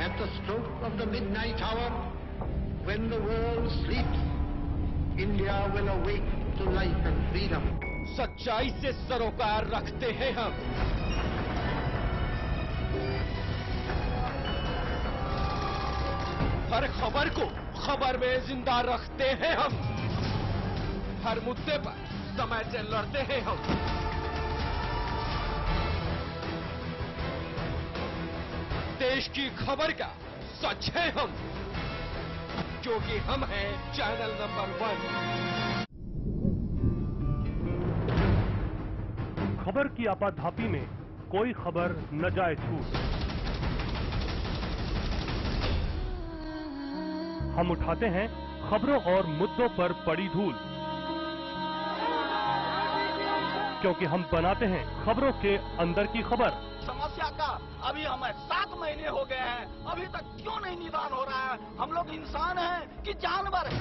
At the stroke of the midnight hour, when the world sleeps, India will awake to life and freedom. सच्चाई से सरोकार रखते हैं हम। हर खबर को खबर में जिंदा रखते हैं हम। हर मुद्दे पर समय से लड़ते हैं हम। देश की खबर का सच है हम, क्योंकि हम हैं चैनल नंबर 1। खबर की आपाधापी में कोई खबर न जाए छूट। हम उठाते हैं खबरों और मुद्दों पर पड़ी धूल, क्योंकि हम बनाते हैं खबरों के अंदर की खबर। समस्या का अभी हमें 7 महीने हो गए हैं, अभी तक क्यों नहीं निदान हो रहा है? हम लोग इंसान हैं कि जानवर हैं?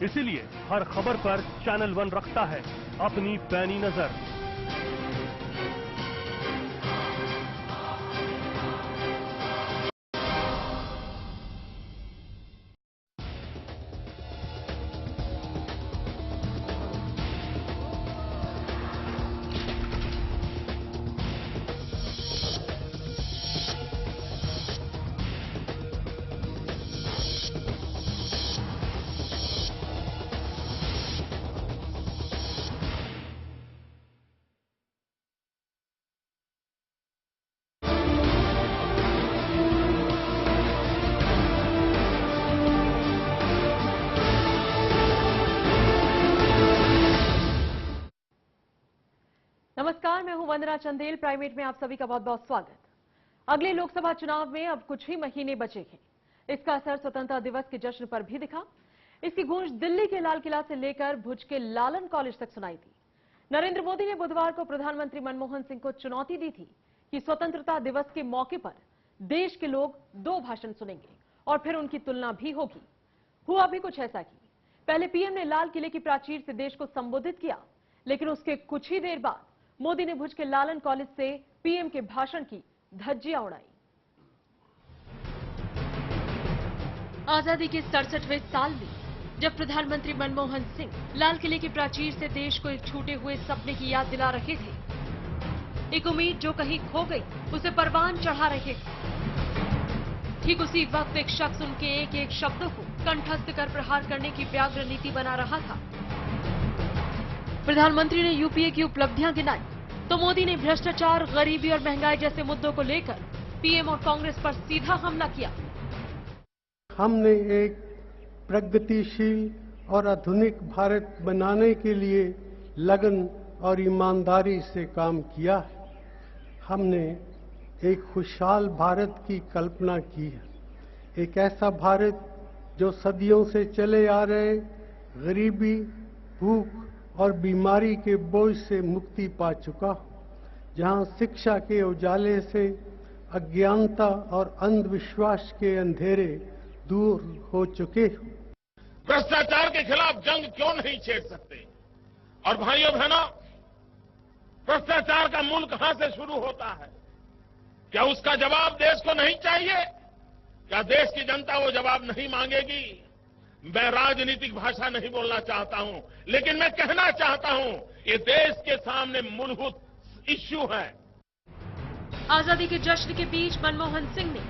इसीलिए हर खबर पर चैनल 1 रखता है अपनी पैनी नजर। नमस्कार, मैं हूं वंदना चंदेल। प्राइमेट में आप सभी का बहुत बहुत स्वागत। अगले लोकसभा चुनाव में अब कुछ ही महीने बचे हैं। इसका असर स्वतंत्रता दिवस के जश्न पर भी दिखा। इसकी गूंज दिल्ली के लाल किला से लेकर भुज के लालन कॉलेज तक सुनाई दी। नरेंद्र मोदी ने बुधवार को प्रधानमंत्री मनमोहन सिंह को चुनौती दी थी कि स्वतंत्रता दिवस के मौके पर देश के लोग 2 भाषण सुनेंगे और फिर उनकी तुलना भी होगी। हुआ भी कुछ ऐसा ही। पहले पीएम ने लाल किले की प्राचीर से देश को संबोधित किया, लेकिन उसके कुछ ही देर बाद मोदी ने भुज के लालन कॉलेज से पीएम के भाषण की धज्जियां उड़ाई। आजादी के 67वें साल में जब प्रधानमंत्री मनमोहन सिंह लाल किले की प्राचीर से देश को एक छूटे हुए सपने की याद दिला रहे थे, एक उम्मीद जो कहीं खो गई उसे परवान चढ़ा रहे थे, ठीक उसी वक्त एक शख्स उनके एक एक शब्दों को कंठस्थ कर प्रहार करने की व्याग्र नीति बना रहा था। प्रधानमंत्री ने यूपीए की उपलब्धियां गिनाई तो मोदी ने भ्रष्टाचार, गरीबी और महंगाई जैसे मुद्दों को लेकर पीएम और कांग्रेस पर सीधा हमला किया। हमने एक प्रगतिशील और आधुनिक भारत बनाने के लिए लगन और ईमानदारी से काम किया है। हमने एक खुशहाल भारत की कल्पना की है, एक ऐसा भारत जो सदियों से चले आ रहे गरीबी, भूख और बीमारी के बोझ से मुक्ति पा चुका हो, जहां शिक्षा के उजाले से अज्ञानता और अंधविश्वास के अंधेरे दूर हो चुके हो। भ्रष्टाचार के खिलाफ जंग क्यों नहीं छेड़ सकते? और भाइयों बहनों, भ्रष्टाचार का मूल कहां से शुरू होता है? क्या उसका जवाब देश को नहीं चाहिए? क्या देश की जनता वो जवाब नहीं मांगेगी? मैं राजनीतिक भाषा नहीं बोलना चाहता हूं, लेकिन मैं कहना चाहता हूं, ये देश के सामने मूलभूत इश्यू है। आजादी के जश्न के बीच मनमोहन सिंह ने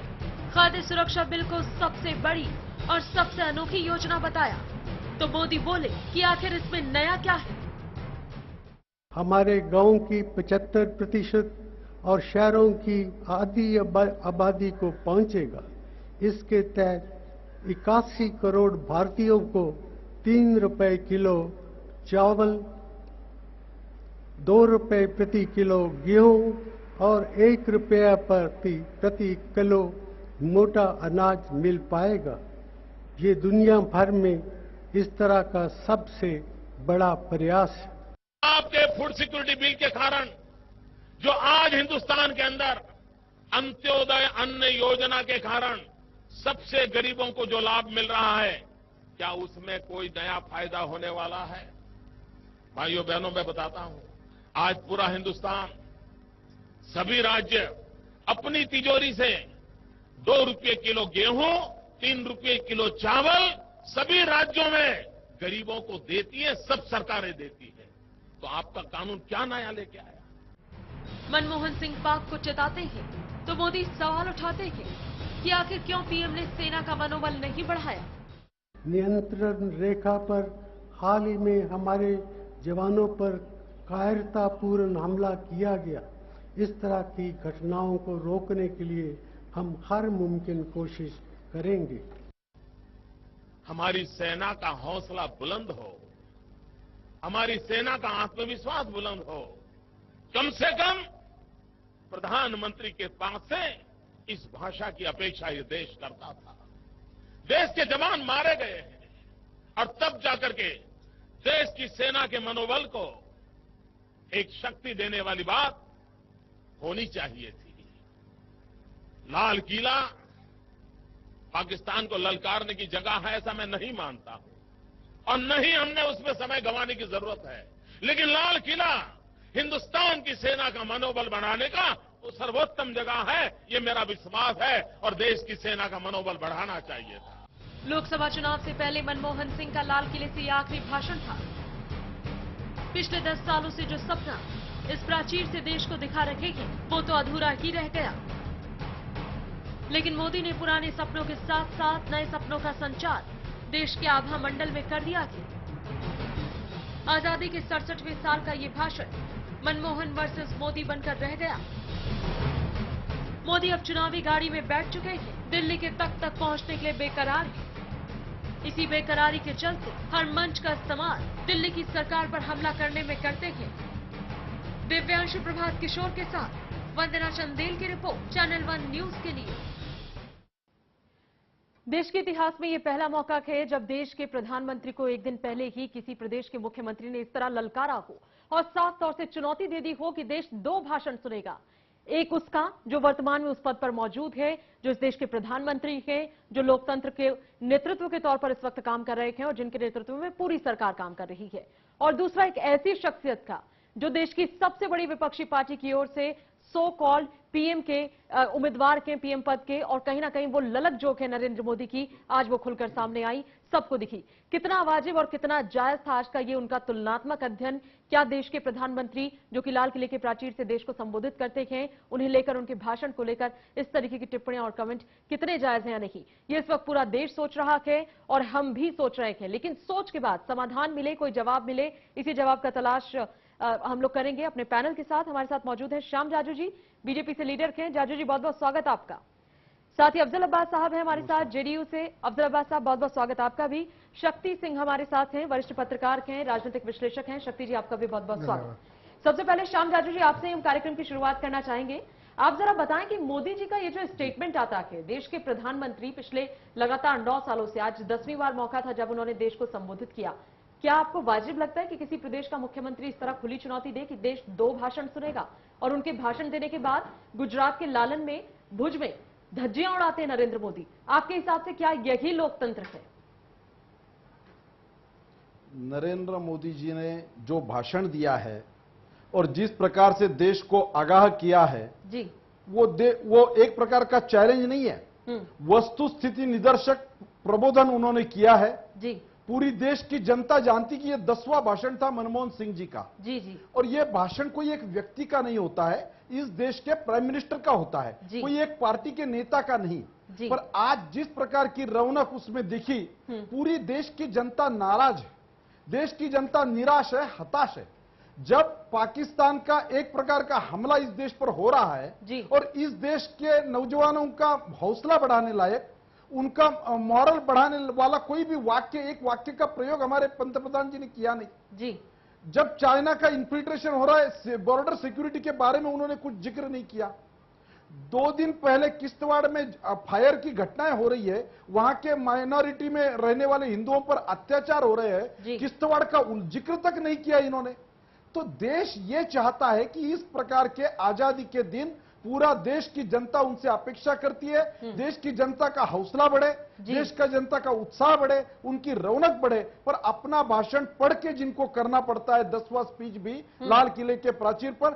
खाद्य सुरक्षा बिल को सबसे बड़ी और सबसे अनोखी योजना बताया, तो मोदी बोले कि आखिर इसमें नया क्या है? हमारे गांव की 75% और शहरों की आधी आबादी को पहुंचेगा। इसके तहत 81 करोड़ भारतीयों को 3 रुपए किलो चावल, 2 रुपए प्रति किलो गेहूं और 1 रुपया प्रति किलो मोटा अनाज मिल पाएगा। ये दुनिया भर में इस तरह का सबसे बड़ा प्रयास है। आपके फूड सिक्योरिटी बिल के कारण जो आज हिंदुस्तान के अंदर अंत्योदय अन्न योजना के कारण सबसे गरीबों को जो लाभ मिल रहा है, क्या उसमें कोई नया फायदा होने वाला है? भाइयों बहनों, मैं बताता हूं, आज पूरा हिंदुस्तान सभी राज्य अपनी तिजोरी से 2 रुपये किलो गेहूं, 3 रुपये किलो चावल सभी राज्यों में गरीबों को देती है, सब सरकारें देती है। तो आपका कानून क्या नया लेके आया? मनमोहन सिंह पाक को चिताते हैं तो मोदी सवाल उठाते हैं कि आखिर क्यों पीएम ने सेना का मनोबल नहीं बढ़ाया। नियंत्रण रेखा पर हाल ही में हमारे जवानों पर कायरतापूर्ण हमला किया गया। इस तरह की घटनाओं को रोकने के लिए हम हर मुमकिन कोशिश करेंगे। हमारी सेना का हौसला बुलंद हो, हमारी सेना का आत्मविश्वास बुलंद हो। कम से कम प्रधानमंत्री के पास से इस भाषा की अपेक्षा ये देश करता था। देश के जवान मारे गए हैं और तब जाकर के देश की सेना के मनोबल को एक शक्ति देने वाली बात होनी चाहिए थी। लाल किला पाकिस्तान को ललकारने की जगह है, ऐसा मैं नहीं मानता हूं और न ही हमने उसमें समय गंवाने की जरूरत है। लेकिन लाल किला हिंदुस्तान की सेना का मनोबल बढ़ाने का सर्वोत्तम जगह है, ये मेरा विश्वास है और देश की सेना का मनोबल बढ़ाना चाहिए था। लोकसभा चुनाव से पहले मनमोहन सिंह का लाल किले से यह आखिरी भाषण था। पिछले 10 सालों से जो सपना इस प्राचीर से देश को दिखा रखे थे, वो तो अधूरा ही रह गया। लेकिन मोदी ने पुराने सपनों के साथ साथ नए सपनों का संचार देश के आभा मंडल में कर दिया था। आजादी के 67वें साल का ये भाषण मनमोहन वर्सेस मोदी बनकर रह गया। मोदी अब चुनावी गाड़ी में बैठ चुके हैं, दिल्ली के तख्त तक पहुंचने के लिए बेकरार हैं। इसी बेकरारी के चलते हर मंच का इस्तेमाल दिल्ली की सरकार पर हमला करने में करते हैं। दिव्यांशु प्रभात किशोर के साथ वंदना चंदेल की रिपोर्ट, चैनल 1 न्यूज के लिए। देश के इतिहास में ये पहला मौका है जब देश के प्रधानमंत्री को एक दिन पहले ही किसी प्रदेश के मुख्यमंत्री ने इस तरह ललकारा हो और साफ तौर से चुनौती दे दी हो कि देश 2 भाषण सुनेगा। एक उसका जो वर्तमान में उस पद पर मौजूद है, जो इस देश के प्रधानमंत्री हैं, जो लोकतंत्र के नेतृत्व के तौर पर इस वक्त काम कर रहे हैं और जिनके नेतृत्व में पूरी सरकार काम कर रही है। और दूसरा एक ऐसी शख्सियत का जो देश की सबसे बड़ी विपक्षी पार्टी की ओर से सो कॉल्ड पीएम के उम्मीदवार के, पीएम पद के, और कहीं ना कहीं वो ललक जोक है नरेंद्र मोदी की, आज वो खुलकर सामने आई, सबको दिखी। कितना वाजिब और कितना जायज था आज का ये उनका तुलनात्मक अध्ययन। क्या देश के प्रधानमंत्री जो कि लाल किले के प्राचीर से देश को संबोधित करते हैं, उन्हें लेकर, उनके भाषण को लेकर इस तरीके की टिप्पणियां और कमेंट कितने जायज हैं या नहीं, ये इस वक्त पूरा देश सोच रहा है और हम भी सोच रहे हैं। लेकिन सोच के बाद समाधान मिले, कोई जवाब मिले, इसी जवाब का तलाश हम लोग करेंगे अपने पैनल के साथ। हमारे साथ मौजूद हैं श्याम जाजू जी, बीजेपी से लीडर हैं। जाजू जी, बहुत बहुत स्वागत आपका। साथ ही अफजल अब्बास साहब हैं हमारे साथ जेडीयू से। अफजल अब्बास साहब, बहुत बहुत स्वागत आपका भी। शक्ति सिंह हमारे साथ हैं, वरिष्ठ पत्रकार हैं, राजनीतिक विश्लेषक हैं। शक्ति जी, आपका भी बहुत बहुत स्वागत। सबसे पहले श्याम जाजू जी, आपसे हम कार्यक्रम की शुरुआत करना चाहेंगे। आप जरा बताएं कि मोदी जी का ये जो स्टेटमेंट आता है, देश के प्रधानमंत्री पिछले लगातार 9 सालों से, आज 10वीं बार मौका था जब उन्होंने देश को संबोधित किया, क्या आपको वाजिब लगता है कि किसी प्रदेश का मुख्यमंत्री इस तरह खुली चुनौती दे कि देश 2 भाषण सुनेगा और उनके भाषण देने के बाद गुजरात के लालन में, भुज में धज्जियां उड़ाते हैं नरेंद्र मोदी? आपके हिसाब से क्या यही लोकतंत्र है? नरेंद्र मोदी जी ने जो भाषण दिया है और जिस प्रकार से देश को आगाह किया है जी, वो एक प्रकार का चैलेंज नहीं है, वस्तु स्थिति निदर्शक प्रबोधन उन्होंने किया है जी। पूरी देश की जनता जानती कि ये 10वां भाषण था मनमोहन सिंह जी का जी जी। और ये भाषण कोई एक व्यक्ति का नहीं होता है, इस देश के प्राइम मिनिस्टर का होता है, कोई एक पार्टी के नेता का नहीं। पर आज जिस प्रकार की रौनक उसमें दिखी, पूरी देश की जनता नाराज है, देश की जनता निराश है, हताश है। जब पाकिस्तान का एक प्रकार का हमला इस देश पर हो रहा है और इस देश के नौजवानों का हौसला बढ़ाने लायक, उनका मॉरल बढ़ाने वाला कोई भी वाक्य, एक वाक्य का प्रयोग हमारे पंतप्रधान जी ने किया नहीं जी। जब चाइना का इन्फिल्ट्रेशन हो रहा है, बॉर्डर सिक्योरिटी के बारे में उन्होंने कुछ जिक्र नहीं किया। 2 दिन पहले किश्तवाड़ में फायर की घटनाएं हो रही है, वहां के माइनॉरिटी में रहने वाले हिंदुओं पर अत्याचार हो रहे हैं, किश्तवाड़ का जिक्र तक नहीं किया इन्होंने। तो देश ये चाहता है कि इस प्रकार के आजादी के दिन पूरा देश की जनता उनसे अपेक्षा करती है, देश की जनता का हौसला बढ़े, देश का जनता का उत्साह बढ़े, उनकी रौनक बढ़े, पर अपना भाषण पढ़ के जिनको करना पड़ता है 10वां स्पीच भी लाल किले के प्राचीर पर,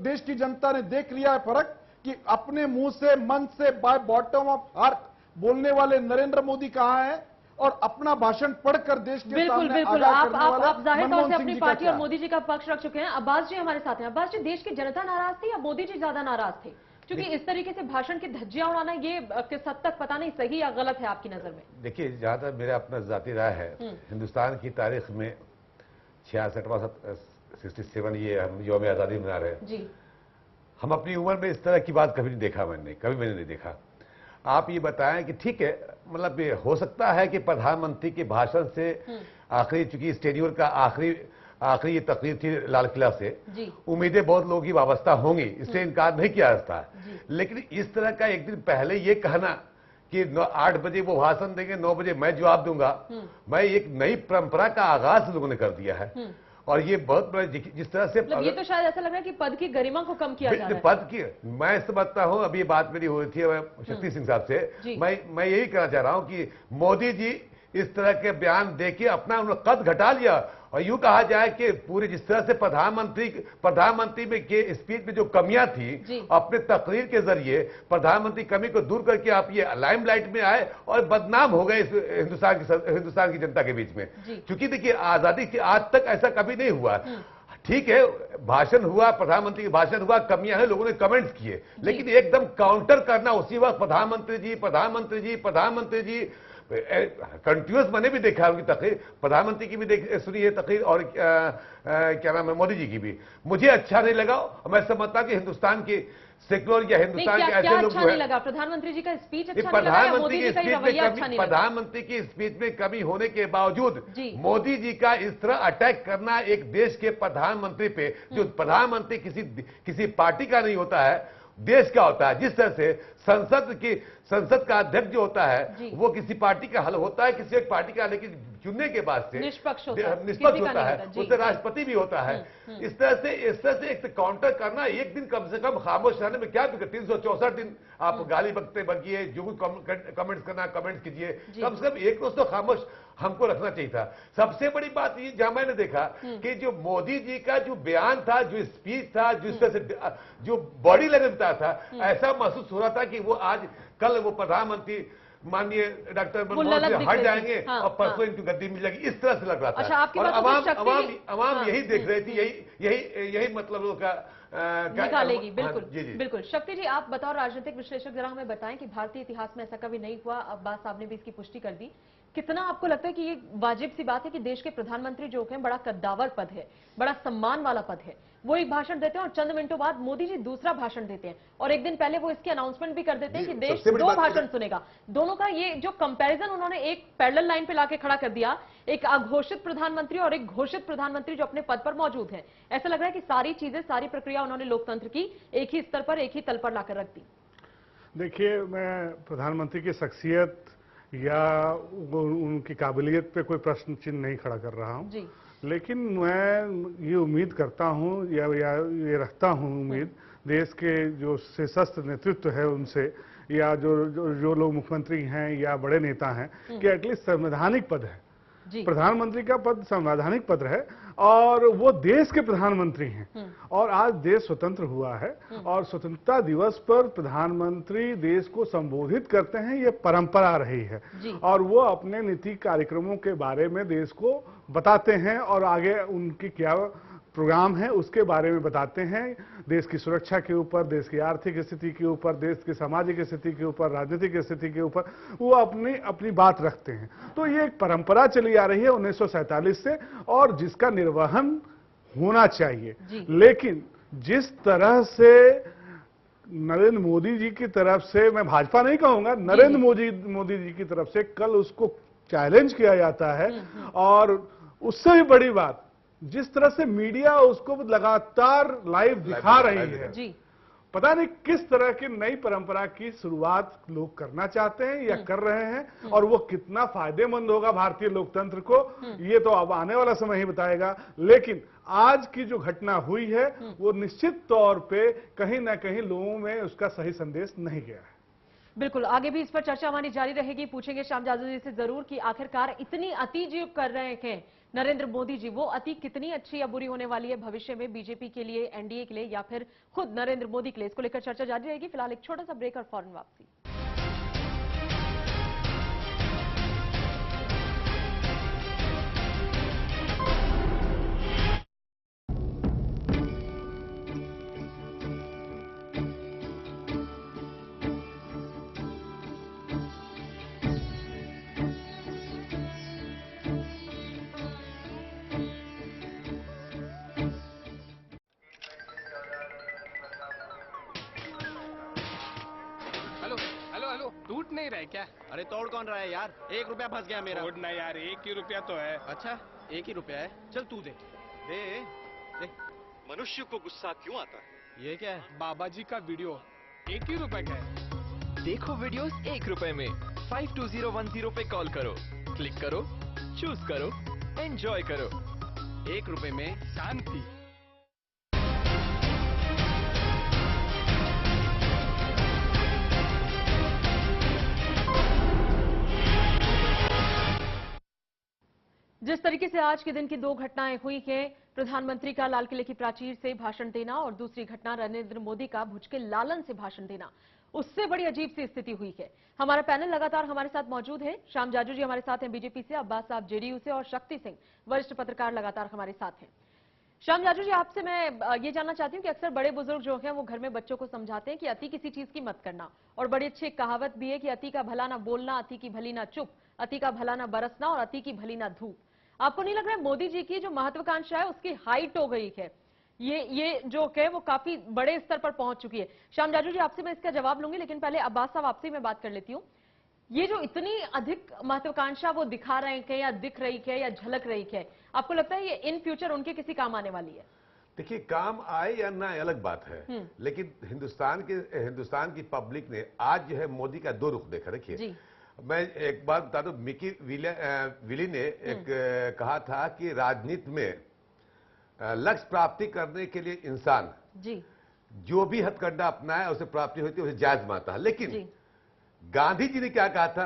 देश की जनता ने देख लिया है फर्क कि अपने मुंह से, मन से, बाय बॉटम ऑफ हार्ट बोलने वाले नरेंद्र मोदी कहां है और अपना भाषण पढ़कर देश के बिल्कुल सामने बिल्कुल आगाह आप करने वाले आप जाहिर तौर से मनमोहन अपनी सिंह जी का पार्टी और क्या? मोदी जी का पक्ष रख चुके हैं। अब्बास जी हमारे साथ हैं। अब्बास जी, देश की जनता नाराज थी या मोदी जी ज्यादा नाराज थे? क्योंकि इस तरीके से भाषण की धज्जियां उड़ाना ये किस हद तक पता नहीं सही या गलत है आपकी नजर में? देखिए, जहां तक मेरा अपना जाती राय है, हिंदुस्तान की तारीख में 66वां 67 ये हम यौम आजादी मना रहे हैं जी। हम अपनी उम्र में इस तरह की बात कभी नहीं देखा, कभी मैंने नहीं देखा। आप ये बताएं कि ठीक है, मतलब ये हो सकता है कि प्रधानमंत्री के भाषण से आखिरी, चूंकि इस टेन्योर का आखिरी ये तकरीर थी लाल किला से, उम्मीदें बहुत लोगों की वाबस्ता होंगी, इससे इनकार नहीं किया जा सकता। लेकिन इस तरह का एक दिन पहले ये कहना कि 8 बजे वो भाषण देंगे, 9 बजे मैं जवाब दूंगा, मैं एक नई परंपरा का आगाज लोगों ने कर दिया है। और ये बहुत बड़ा, जिस तरह से मतलब ये तो शायद ऐसा लग रहा है कि पद की गरिमा को कम किया जा रहा है। पद की मैं समझता हूं, अभी ये बात मेरी हुई थी शक्ति सिंह साहब से, मैं यही कहना चाह रहा हूं कि मोदी जी इस तरह के बयान देके अपना उन्होंने कद घटा लिया। और यूं कहा जाए कि पूरे जिस तरह से प्रधानमंत्री में के स्पीच में जो कमियां थी, अपने तकरीर के जरिए प्रधानमंत्री कमी को दूर करके आप ये लाइमलाइट में आए और बदनाम हो गए हिंदुस्तान की जनता के बीच में। क्योंकि देखिए, आजादी के आज तक ऐसा कभी नहीं हुआ। ठीक है, भाषण हुआ, प्रधानमंत्री का भाषण हुआ, कमियां हैं, लोगों ने कमेंट्स किए, लेकिन एकदम काउंटर करना उसी वक्त प्रधानमंत्री जी कंटिन्यूस मैंने भी देखा उनकी तकरीर, प्रधानमंत्री की भी सुनी है तकरीर, और क्या नाम है, मोदी जी की भी। मुझे अच्छा नहीं लगा। मैं समझता कि हिंदुस्तान की सेक्युलर या हिंदुस्तान के ऐसे लोग अच्छा नहीं लगा, प्रधानमंत्री जी का स्पीच अच्छा नहीं लगा या मोदी जी का रवैया अच्छा नहीं लगा? प्रधानमंत्री की स्पीच में कमी होने के बावजूद मोदी जी का इस तरह अटैक करना एक देश के प्रधानमंत्री पे, जो प्रधानमंत्री किसी पार्टी का नहीं होता है, देश का होता है। जिस तरह से संसद का अध्यक्ष जो होता है वो किसी पार्टी का हल होता है, किसी एक पार्टी का, लेकिन चुनने के बाद से निष्पक्ष होता है, उससे राष्ट्रपति भी होता है। इस तरह से एक काउंटर करना, एक दिन कम से कम खामोश रहने में क्या दिक्कत? 364 दिन आप गाली बकिए, जो कुछ कमेंट्स करना कमेंट्स कीजिए, कम से कम एक रोज तो खामोश हमको रखना चाहिए था। सबसे बड़ी बात ये जहां मैंने देखा कि जो मोदी जी का जो बयान था, जो स्पीच था, जिस तरह से जो बॉडी लैंग्वेज था, ऐसा महसूस हो रहा था कि वो आज कल वो प्रधानमंत्री माननीय डॉक्टर मनमोहन सिंह हट जाएंगे और परसों इनकी गद्दी मिल जाएगी, इस तरह से लग रहा था। अच्छा, और अवाम यही देख रही थी, यही मतलब लोगों का निकालेगी। बिल्कुल बिल्कुल। शक्ति जी, आप बताओ, राजनीतिक विश्लेषक, जरा हमें बताएं कि भारतीय इतिहास में ऐसा कभी नहीं हुआ, अब्बास साहब ने भी इसकी पुष्टि कर दी। कितना आपको लगता है कि ये वाजिब सी बात है कि देश के प्रधानमंत्री जो हैं, बड़ा कद्दावर पद है, बड़ा सम्मान वाला पद है, वो एक भाषण देते हैं और चंद मिनटों बाद मोदी जी दूसरा भाषण देते हैं, और एक दिन पहले वो इसकी अनाउंसमेंट भी कर देते हैं कि देश 2 भाषण सुनेगा। दोनों का ये जो कंपैरिजन उन्होंने एक पैरेलल लाइन पे लाके खड़ा कर दिया, एक अघोषित प्रधानमंत्री और एक घोषित प्रधानमंत्री जो अपने पद पर मौजूद है। ऐसा लग रहा है कि सारी चीजें, सारी प्रक्रिया उन्होंने लोकतंत्र की एक ही स्तर पर, एक ही तल पर लाकर रख दी। देखिए, मैं प्रधानमंत्री की शख्सियत या उनकी काबिलियत पे कोई प्रश्न चिन्ह नहीं खड़ा कर रहा हूं, लेकिन मैं ये उम्मीद करता हूं या ये रखता हूं उम्मीद देश के जो सशस्त्र नेतृत्व है उनसे, या जो लोग मुख्यमंत्री हैं या बड़े नेता हैं, कि एटलीस्ट संवैधानिक पद है। प्रधानमंत्री का पद संवैधानिक पद है और वो देश के प्रधानमंत्री हैं, और आज देश स्वतंत्र हुआ है और स्वतंत्रता दिवस पर प्रधानमंत्री देश को संबोधित करते हैं, ये परंपरा रही है। और वो अपने नीति कार्यक्रमों के बारे में देश को बताते हैं और आगे उनकी क्या प्रोग्राम है उसके बारे में बताते हैं, देश की सुरक्षा के ऊपर, देश की आर्थिक स्थिति के ऊपर, देश की सामाजिक स्थिति के ऊपर, राजनीतिक स्थिति के ऊपर वो अपनी बात रखते हैं। तो ये एक परंपरा चली आ रही है 1947 से, और जिसका निर्वहन होना चाहिए। लेकिन जिस तरह से नरेंद्र मोदी जी की तरफ से, मैं भाजपा नहीं कहूंगा, नरेंद्र मोदी जी की तरफ से कल उसको चैलेंज किया जाता है, और उससे भी बड़ी बात जिस तरह से मीडिया उसको लगातार लाइव दिखा रही है, पता नहीं किस तरह की नई परंपरा की शुरुआत लोग करना चाहते हैं या कर रहे हैं, और वो कितना फायदेमंद होगा भारतीय लोकतंत्र को ये तो अब आने वाला समय ही बताएगा। लेकिन आज की जो घटना हुई है वो निश्चित तौर पे कहीं ना कहीं लोगों में उसका सही संदेश नहीं गया है। बिल्कुल, आगे भी इस पर चर्चा हमारी जारी रहेगी। पूछेंगे श्याम जाजू जी से जरूर कि आखिरकार इतनी अति जो कर रहे हैं नरेंद्र मोदी जी, वो अति कितनी अच्छी या बुरी होने वाली है भविष्य में बीजेपी के लिए, एनडीए के लिए, या फिर खुद नरेंद्र मोदी के लिए? इसको लेकर चर्चा जारी रहेगी। फिलहाल एक छोटा सा ब्रेक और फौरन वापसी। टूट नहीं रहा है क्या? अरे तोड़ कौन रहा है यार, 1 रुपया फंस गया मेरा। तोड़ना यार, 1 ही रुपया तो है। अच्छा 1 ही रुपया है, चल तू दे दे दे। मनुष्य को गुस्सा क्यों आता है? ये क्या है? बाबा जी का वीडियो 1 ही रुपए का है। देखो वीडियोस 1 रुपए में। 52010 पे कॉल करो, क्लिक करो, चूज करो, एंजॉय करो। 1 रुपए में शांति। जिस तरीके से आज के दिन की 2 घटनाएं हुई हैं, प्रधानमंत्री का लाल किले की प्राचीर से भाषण देना और दूसरी घटना नरेंद्र मोदी का भुज के लालन से भाषण देना, उससे बड़ी अजीब सी स्थिति हुई है। हमारा पैनल लगातार हमारे साथ मौजूद है। श्याम जाजू जी हमारे साथ हैं बीजेपी से, अब्बास साहब जेडीयू से, और शक्ति सिंह वरिष्ठ पत्रकार लगातार हमारे साथ हैं। श्याम जाजू जी, आपसे मैं ये जानना चाहती हूँ कि अक्सर बड़े बुजुर्ग जो हैं वो घर में बच्चों को समझाते हैं कि अति किसी चीज की मत करना, और बड़ी अच्छी एक कहावत भी है कि अति का भला ना बोलना, अति की भली ना चुप, अति का भला ना बरसना और अति की भली ना धूप। आपको नहीं लग रहा है मोदी जी की जो महत्वाकांक्षा है उसकी हाइट हो गई है, ये जो है वो काफी बड़े स्तर पर पहुंच चुकी है? श्याम जाजू जी आपसे मैं इसका जवाब लूंगी, लेकिन पहले अब्बास साहब आपसे मैं बात कर लेती हूँ। ये जो इतनी अधिक महत्वाकांक्षा वो दिखा रहे हैं या दिख रही है या झलक रही है, आपको लगता है ये इन फ्यूचर उनके किसी काम आने वाली है? देखिए, काम आए या ना अलग बात है, लेकिन हिंदुस्तान की पब्लिक ने आज जो है मोदी का 2 रुख देखा। देखिए, मैं एक बात बता दूं, मिकी विली ने एक कहा था कि राजनीति में लक्ष्य प्राप्ति करने के लिए इंसान जो भी हथकंडा अपनाए उसे प्राप्ति होती है, उसे जायज मानता है। लेकिन गांधी जी ने क्या कहा था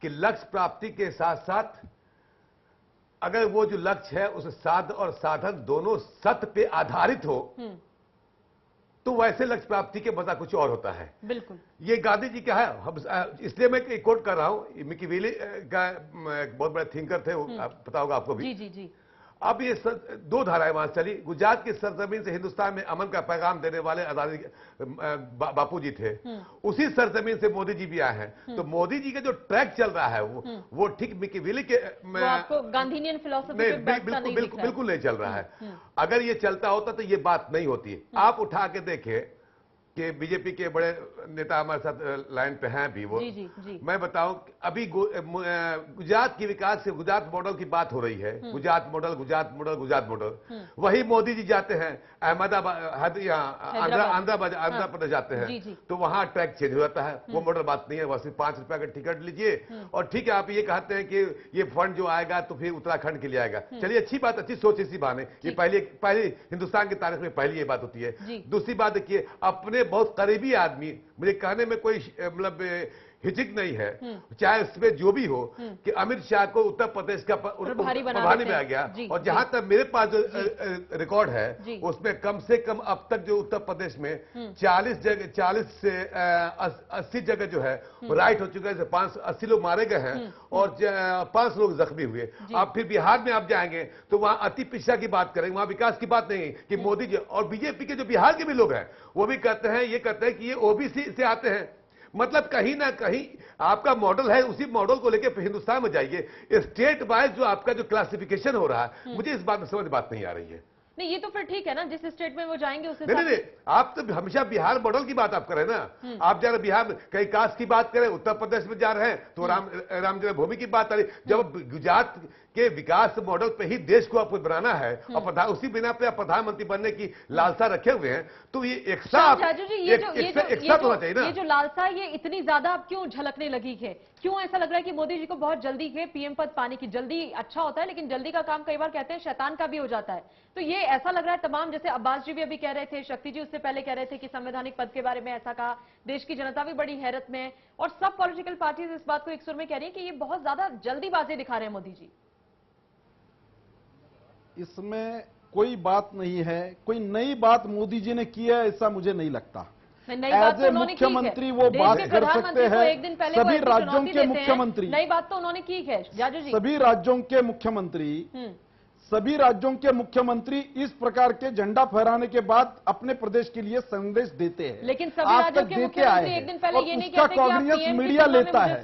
कि लक्ष्य प्राप्ति के साथ साथ अगर वो जो लक्ष्य है उस साध और साधन दोनों सत्य पे आधारित हो तो वैसे लक्ष्य प्राप्ति के मजा कुछ और होता है। बिल्कुल, ये गांधी जी क्या है, हम इसलिए मैं एक कोट कर रहा हूं। मिकी वेली का बहुत बड़े थिंकर थे, पता होगा आपको भी। जी जी। अब ये 2 धाराएं वहां चली। गुजरात की सरजमीन से हिंदुस्तान में अमन का पैगाम देने वाले आजादी बापू जी थे, उसी सरजमीन से मोदी जी भी आए हैं। तो मोदी जी का जो ट्रैक चल रहा है वो ठीक मिकी वेली के आपको गांधीनियन फिलॉसफी बिल्कुल नहीं चल रहा है। अगर ये चलता होता तो ये बात नहीं होती। आप उठा के देखें कि बीजेपी के बड़े नेता हमारे साथ लाइन पे हैं भी वो। जी। मैं बताऊं, अभी गुजरात की विकास से गुजरात मॉडल की बात हो रही है। गुजरात मॉडल वही मोदी जी जाते हैं अहमदाबाद, आंध्र प्रदेश जाते हैं तो वहां ट्रैक चेंज हो जाता है। वो मॉडल बात नहीं है, बस 5 रुपया का टिकट लीजिए और ठीक है, आप ये कहते हैं कि ये फंड जो आएगा तो फिर उत्तराखंड के लिए आएगा। चलिए, अच्छी बात, अच्छी सोच, इसी बहाने ये पहली हिंदुस्तान की तारीख में पहली ये बात होती है। दूसरी बात देखिए, अपने बहुत करीबी आदमी, मुझे कहने में कोई मतलब हिचक नहीं है, चाहे उसमें जो भी हो, कि अमित शाह को उत्तर प्रदेश का प्रभारी में आ गया। और जहां तक मेरे पास जो रिकॉर्ड है उसमें कम से कम अब तक जो उत्तर प्रदेश में 40 से 80 जगह जो है राइट हो चुका है। 80 लोग मारे गए हैं और 5 लोग जख्मी हुए। आप फिर बिहार में आप जाएंगे तो वहां अति पिछड़ा की बात करेंगे, वहां विकास की बात नहीं कि मोदी जी और बीजेपी के जो बिहार के भी लोग हैं वो भी कहते हैं, ये कहते हैं कि ये ओबीसी से आते हैं। मतलब कहीं ना कहीं आपका मॉडल है, उसी मॉडल को लेकर हिंदुस्तान में जाइए। स्टेट वाइज जो आपका जो क्लासिफिकेशन हो रहा है, मुझे इस बात में समझ बात नहीं आ रही है। नहीं, ये तो फिर ठीक है ना, जिस स्टेट में वो जाएंगे उस नहीं, आप तो हमेशा बिहार मॉडल की बात आप करें ना। आप जा रहे बिहार में, कई कास्ट की बात करें, उत्तर प्रदेश में जा रहे हैं तो राम जन्मभूमि की बात आ रही। जब गुजरात के विकास मॉडल पे ही देश को आपको बनाना है और उसी बिना पे आप प्रधानमंत्री बनने की लालसा रखे हुए हैं, तो ये एक साथ होना चाहिए ना। ये जो लालसा है ये इतनी ज्यादा अब क्यों झलकने लगी है? क्यों ऐसा लग रहा है कि मोदी जी को बहुत जल्दी है पीएम पद पाने की? जल्दी अच्छा होता है, लेकिन जल्दी का काम कई बार कहते हैं शैतान का भी हो जाता है। तो ये ऐसा लग रहा है तमाम, जैसे अब्बास जी भी अभी कह रहे थे, शक्ति जी उससे पहले कह रहे थे कि संवैधानिक पद के बारे में ऐसा कहा, देश की जनता भी बड़ी हैरत में है और सब पॉलिटिकल पार्टीज इस बात को एक सुर में कह रही है कि ये बहुत ज्यादा जल्दीबाजी दिखा रहे हैं मोदी जी। इसमें कोई बात नहीं है, कोई नई बात मोदी जी ने की है ऐसा मुझे नहीं लगता। एज ए मुख्यमंत्री वो बात कर सकते हैं, सभी राज्यों के मुख्यमंत्री, नई बात तो उन्होंने की है जाजू जी। सभी राज्यों के मुख्यमंत्री इस प्रकार के झंडा फहराने के बाद अपने प्रदेश के लिए संदेश देते हैं, लेकिन सभी राज्यों के मुख्यमंत्री एक दिन पहले ये नहीं कहते कि आप कॉग्निजेंस मीडिया लेता है।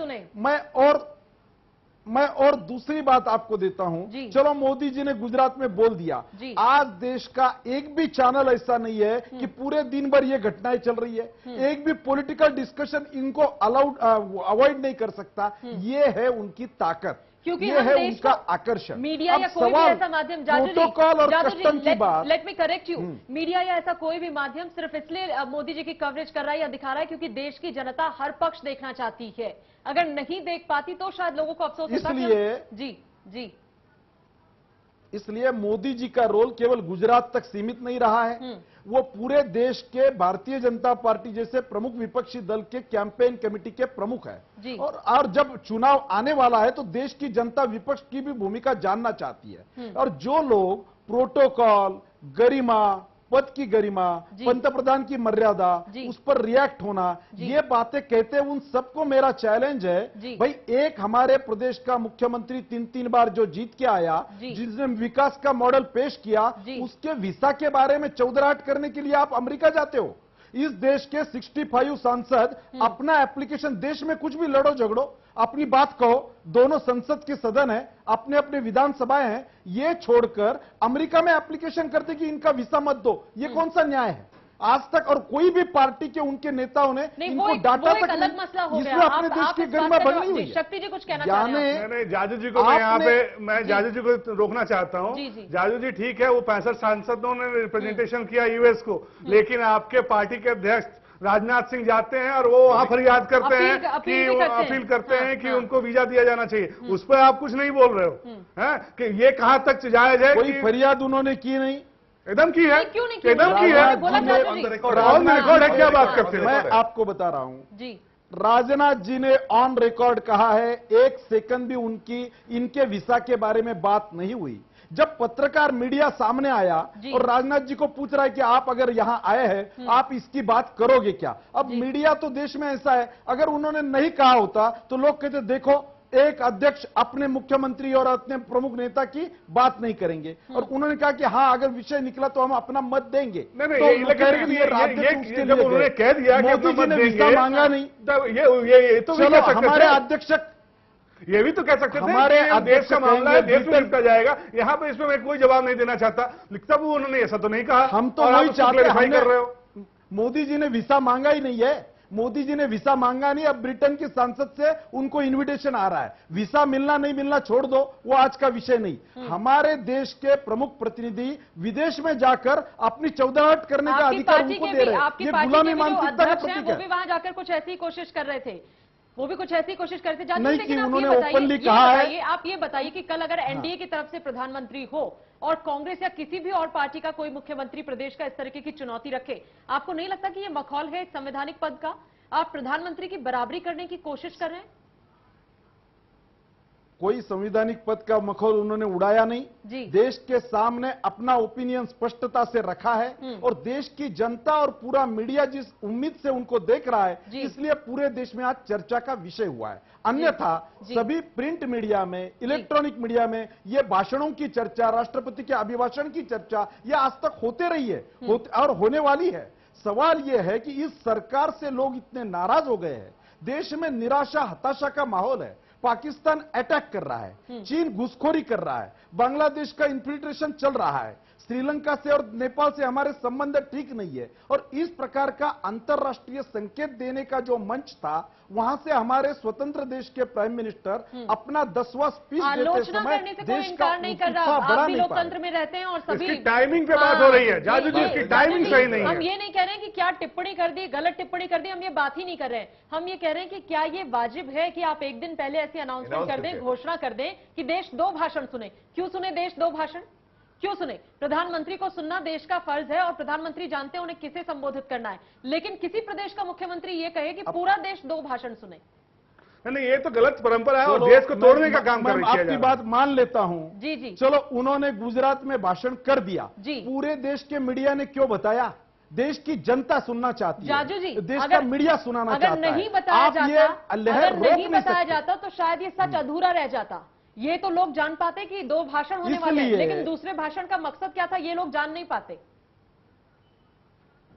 मैं और दूसरी बात आपको देता हूं, चलो मोदी जी ने गुजरात में बोल दिया, आज देश का एक भी चैनल ऐसा नहीं है कि पूरे दिन भर ये घटनाएं चल रही है, एक भी पॉलिटिकल डिस्कशन इनको अवॉइड नहीं कर सकता। ये है उनकी ताकत, क्योंकि ये है उनका आकर्षण। मीडिया या कोई भी ऐसा माध्यम, प्रोटोकॉल और कस्टम की बात, let me correct you, media या ऐसा कोई भी माध्यम सिर्फ इसलिए मोदी जी की कवरेज कर रहा है या दिखा रहा है क्योंकि देश की जनता हर पक्ष देखना चाहती है। अगर नहीं देख पाती तो शायद लोगों को अफसोस होता है। जी इसलिए मोदी जी का रोल केवल गुजरात तक सीमित नहीं रहा है, वो पूरे देश के भारतीय जनता पार्टी जैसे प्रमुख विपक्षी दल के कैंपेन कमेटी के प्रमुख है। और जब चुनाव आने वाला है तो देश की जनता विपक्ष की भी भूमिका जानना चाहती है। और जो लोग प्रोटोकॉल, गरिमा, पद की गरिमा, पंतप्रधान की मर्यादा, उस पर रिएक्ट होना, ये बातें कहते हैं, उन सबको मेरा चैलेंज है, भाई एक हमारे प्रदेश का मुख्यमंत्री 3 बार जो जीत के आया, जिसने विकास का मॉडल पेश किया, उसके वीसा के बारे में चौधराहट करने के लिए आप अमेरिका जाते हो। इस देश के 65 सांसद अपना एप्लीकेशन, देश में कुछ भी लड़ो झगड़ो, अपनी बात कहो, दोनों संसद के सदन है, अपने अपने विधानसभाएं हैं, ये छोड़कर अमेरिका में एप्लीकेशन करते कि इनका वीसा मत दो, ये कौन सा न्याय है? आज तक और कोई भी पार्टी के उनके नेताओं ने इनको डाटा तक अलग मसला हो गया। अपने देश की गरिमा बननी हुई है। शक्ति जी कुछ कहना चाह रहे हैं? नहीं, जाजू जी को मैं जाजू जी को रोकना चाहता हूं। जाजू जी ठीक है, वो 65 सांसदों ने रिप्रेजेंटेशन किया यूएस को, लेकिन आपके पार्टी के अध्यक्ष राजनाथ सिंह जाते हैं और वो वहां फरियाद करते हैं कि अपील करते हैं कि उनको वीजा दिया जाना चाहिए। उस पर आप कुछ नहीं बोल रहे हो कि ये कहां तक जायज है? कोई फरियाद उन्होंने की नहीं, एकदम की है, एकदम की है। रिकॉर्ड है, क्या बात करते हैं? मैं आपको बता रहा हूं, राजनाथ जी ने ऑन रिकॉर्ड कहा है, 1 सेकंड भी इनके वीसा के बारे में बात नहीं हुई। जब पत्रकार मीडिया सामने आया और राजनाथ जी को पूछ रहा है कि आप अगर यहां आए हैं, आप इसकी बात करोगे क्या? अब मीडिया तो देश में ऐसा है, अगर उन्होंने नहीं कहा होता तो लोग कहते देखो एक अध्यक्ष अपने मुख्यमंत्री और अपने प्रमुख नेता की बात नहीं करेंगे, और उन्होंने कहा कि हाँ अगर विषय निकला तो हम अपना मत देंगे। तो उन्होंने कह दिया कि मोदी जी ने वीसा मांगा नहीं, ये तो चलो हमारे अध्यक्ष ये भी तो कह सकते थे हमारे देश का मामला है, देश में निपटा जाएगा, यहाँ पे इसमें मैं कोई जवाब नहीं देना चाहता, तब उन्होंने ऐसा तो नहीं कहा। हम तो वही चाहते कर रहे हो। मोदी जी ने वीसा मांगा ही नहीं है, मोदी जी ने वीसा मांगा नहीं, अब ब्रिटेन की संसद से उनको इनविटेशन आ रहा है। वीसा मिलना नहीं मिलना छोड़ दो, वो आज का विषय नहीं। हमारे देश के प्रमुख प्रतिनिधि विदेश में जाकर अपनी चौधराहट करने का अधिकार उनको दे रहे हैं। ये गुलामी मानसिकता का प्रतीक है। वो भी वहां जाकर कुछ ऐसी कोशिश कर रहे थे, वो भी कुछ ऐसी कोशिश करते जाते, नहीं कि उन्होंने ओपनली कहा है। आप ये बताइए कि कल अगर एनडीए की तरफ से प्रधानमंत्री हो और कांग्रेस या किसी भी और पार्टी का कोई मुख्यमंत्री प्रदेश का इस तरीके की चुनौती रखे, आपको नहीं लगता कि ये मखौल है संवैधानिक पद का? आप प्रधानमंत्री की बराबरी करने की कोशिश कर रहे हैं? कोई संवैधानिक पद का मखौल उन्होंने उड़ाया नहीं, देश के सामने अपना ओपिनियन स्पष्टता से रखा है, और देश की जनता और पूरा मीडिया जिस उम्मीद से उनको देख रहा है, इसलिए पूरे देश में आज चर्चा का विषय हुआ है। अन्यथा सभी प्रिंट मीडिया में, इलेक्ट्रॉनिक मीडिया में ये भाषणों की चर्चा, राष्ट्रपति के अभिभाषण की चर्चा, ये आज तक होते रही है और होने वाली है। सवाल यह है कि इस सरकार से लोग इतने नाराज हो गए हैं, देश में निराशा हताशा का माहौल है, पाकिस्तान अटैक कर रहा है, चीन घुसखोरी कर रहा है, बांग्लादेश का इन्फिल्ट्रेशन चल रहा है, श्रीलंका से और नेपाल से हमारे संबंध ठीक नहीं है। और इस प्रकार का अंतर्राष्ट्रीय संकेत देने का जो मंच था, वहां से हमारे स्वतंत्र देश के प्राइम मिनिस्टर अपना 10वां स्पीच देते समय देश का नहीं कर रहा। आप भी लोकतंत्र में रहते हैं और सभी टाइमिंग पे बात हो रही है। जादू जी, इसकी टाइमिंग सही नहीं है। हम ये नहीं कह रहे हैं कि क्या टिप्पणी कर दी, गलत टिप्पणी कर दी, हम ये बात ही नहीं कर रहे हैं। हम ये कह रहे हैं कि क्या ये वाजिब है कि आप एक दिन पहले ऐसी अनाउंसमेंट कर दें, घोषणा कर दें कि देश 2 भाषण सुने। क्यों सुने देश 2 भाषण? क्यों सुने? प्रधानमंत्री को सुनना देश का फर्ज है और प्रधानमंत्री जानते हैं उन्हें किसे संबोधित करना है। लेकिन किसी प्रदेश का मुख्यमंत्री ये कहे कि पूरा देश 2 भाषण सुने, नहीं, ये तो गलत परंपरा है और देश को तोड़ने का काम कर रही है। आपकी बात मान लेता हूं। जी जी, चलो, उन्होंने गुजरात में भाषण कर दिया, पूरे देश के मीडिया ने क्यों बताया? देश की जनता सुनना चाहती है। जाजू जी, देश का मीडिया सुनाना चाहता है। अगर नहीं बताया जाता तो शायद ये सच अधूरा रह जाता। ये तो लोग जान पाते कि 2 भाषण होने वाले हैं, लेकिन दूसरे भाषण का मकसद क्या था ये लोग जान नहीं पाते।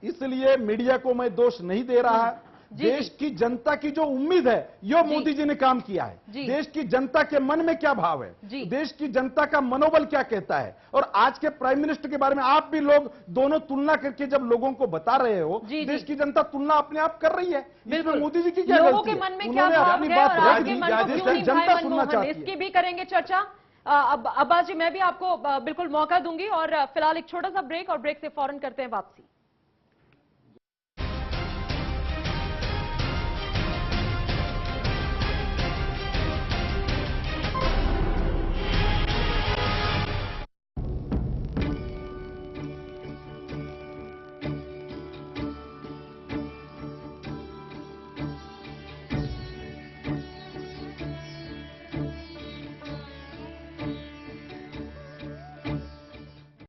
इसलिए मीडिया को मैं दोष नहीं दे रहा है। देश की जनता की जो उम्मीद है, यो मोदी जी ने काम किया है। देश की जनता के मन में क्या भाव है, देश की जनता का मनोबल क्या कहता है। और आज के प्राइम मिनिस्टर के बारे में आप भी लोग दोनों तुलना करके जब लोगों को बता रहे हो, देश की जनता तुलना अपने आप कर रही है। इसमें मोदी जी की क्या लोगों गलती के मन है? में क्या भाव है और आपके मन को क्यों नहीं भाई मनमोहन, इसकी भी करेंगे चर्चा। अब अब्बास जी, मैं भी आपको बिल्कुल मौका दूंगी और फिलहाल एक छोटा सा ब्रेक, और ब्रेक से फौरन करते हैं वापसी।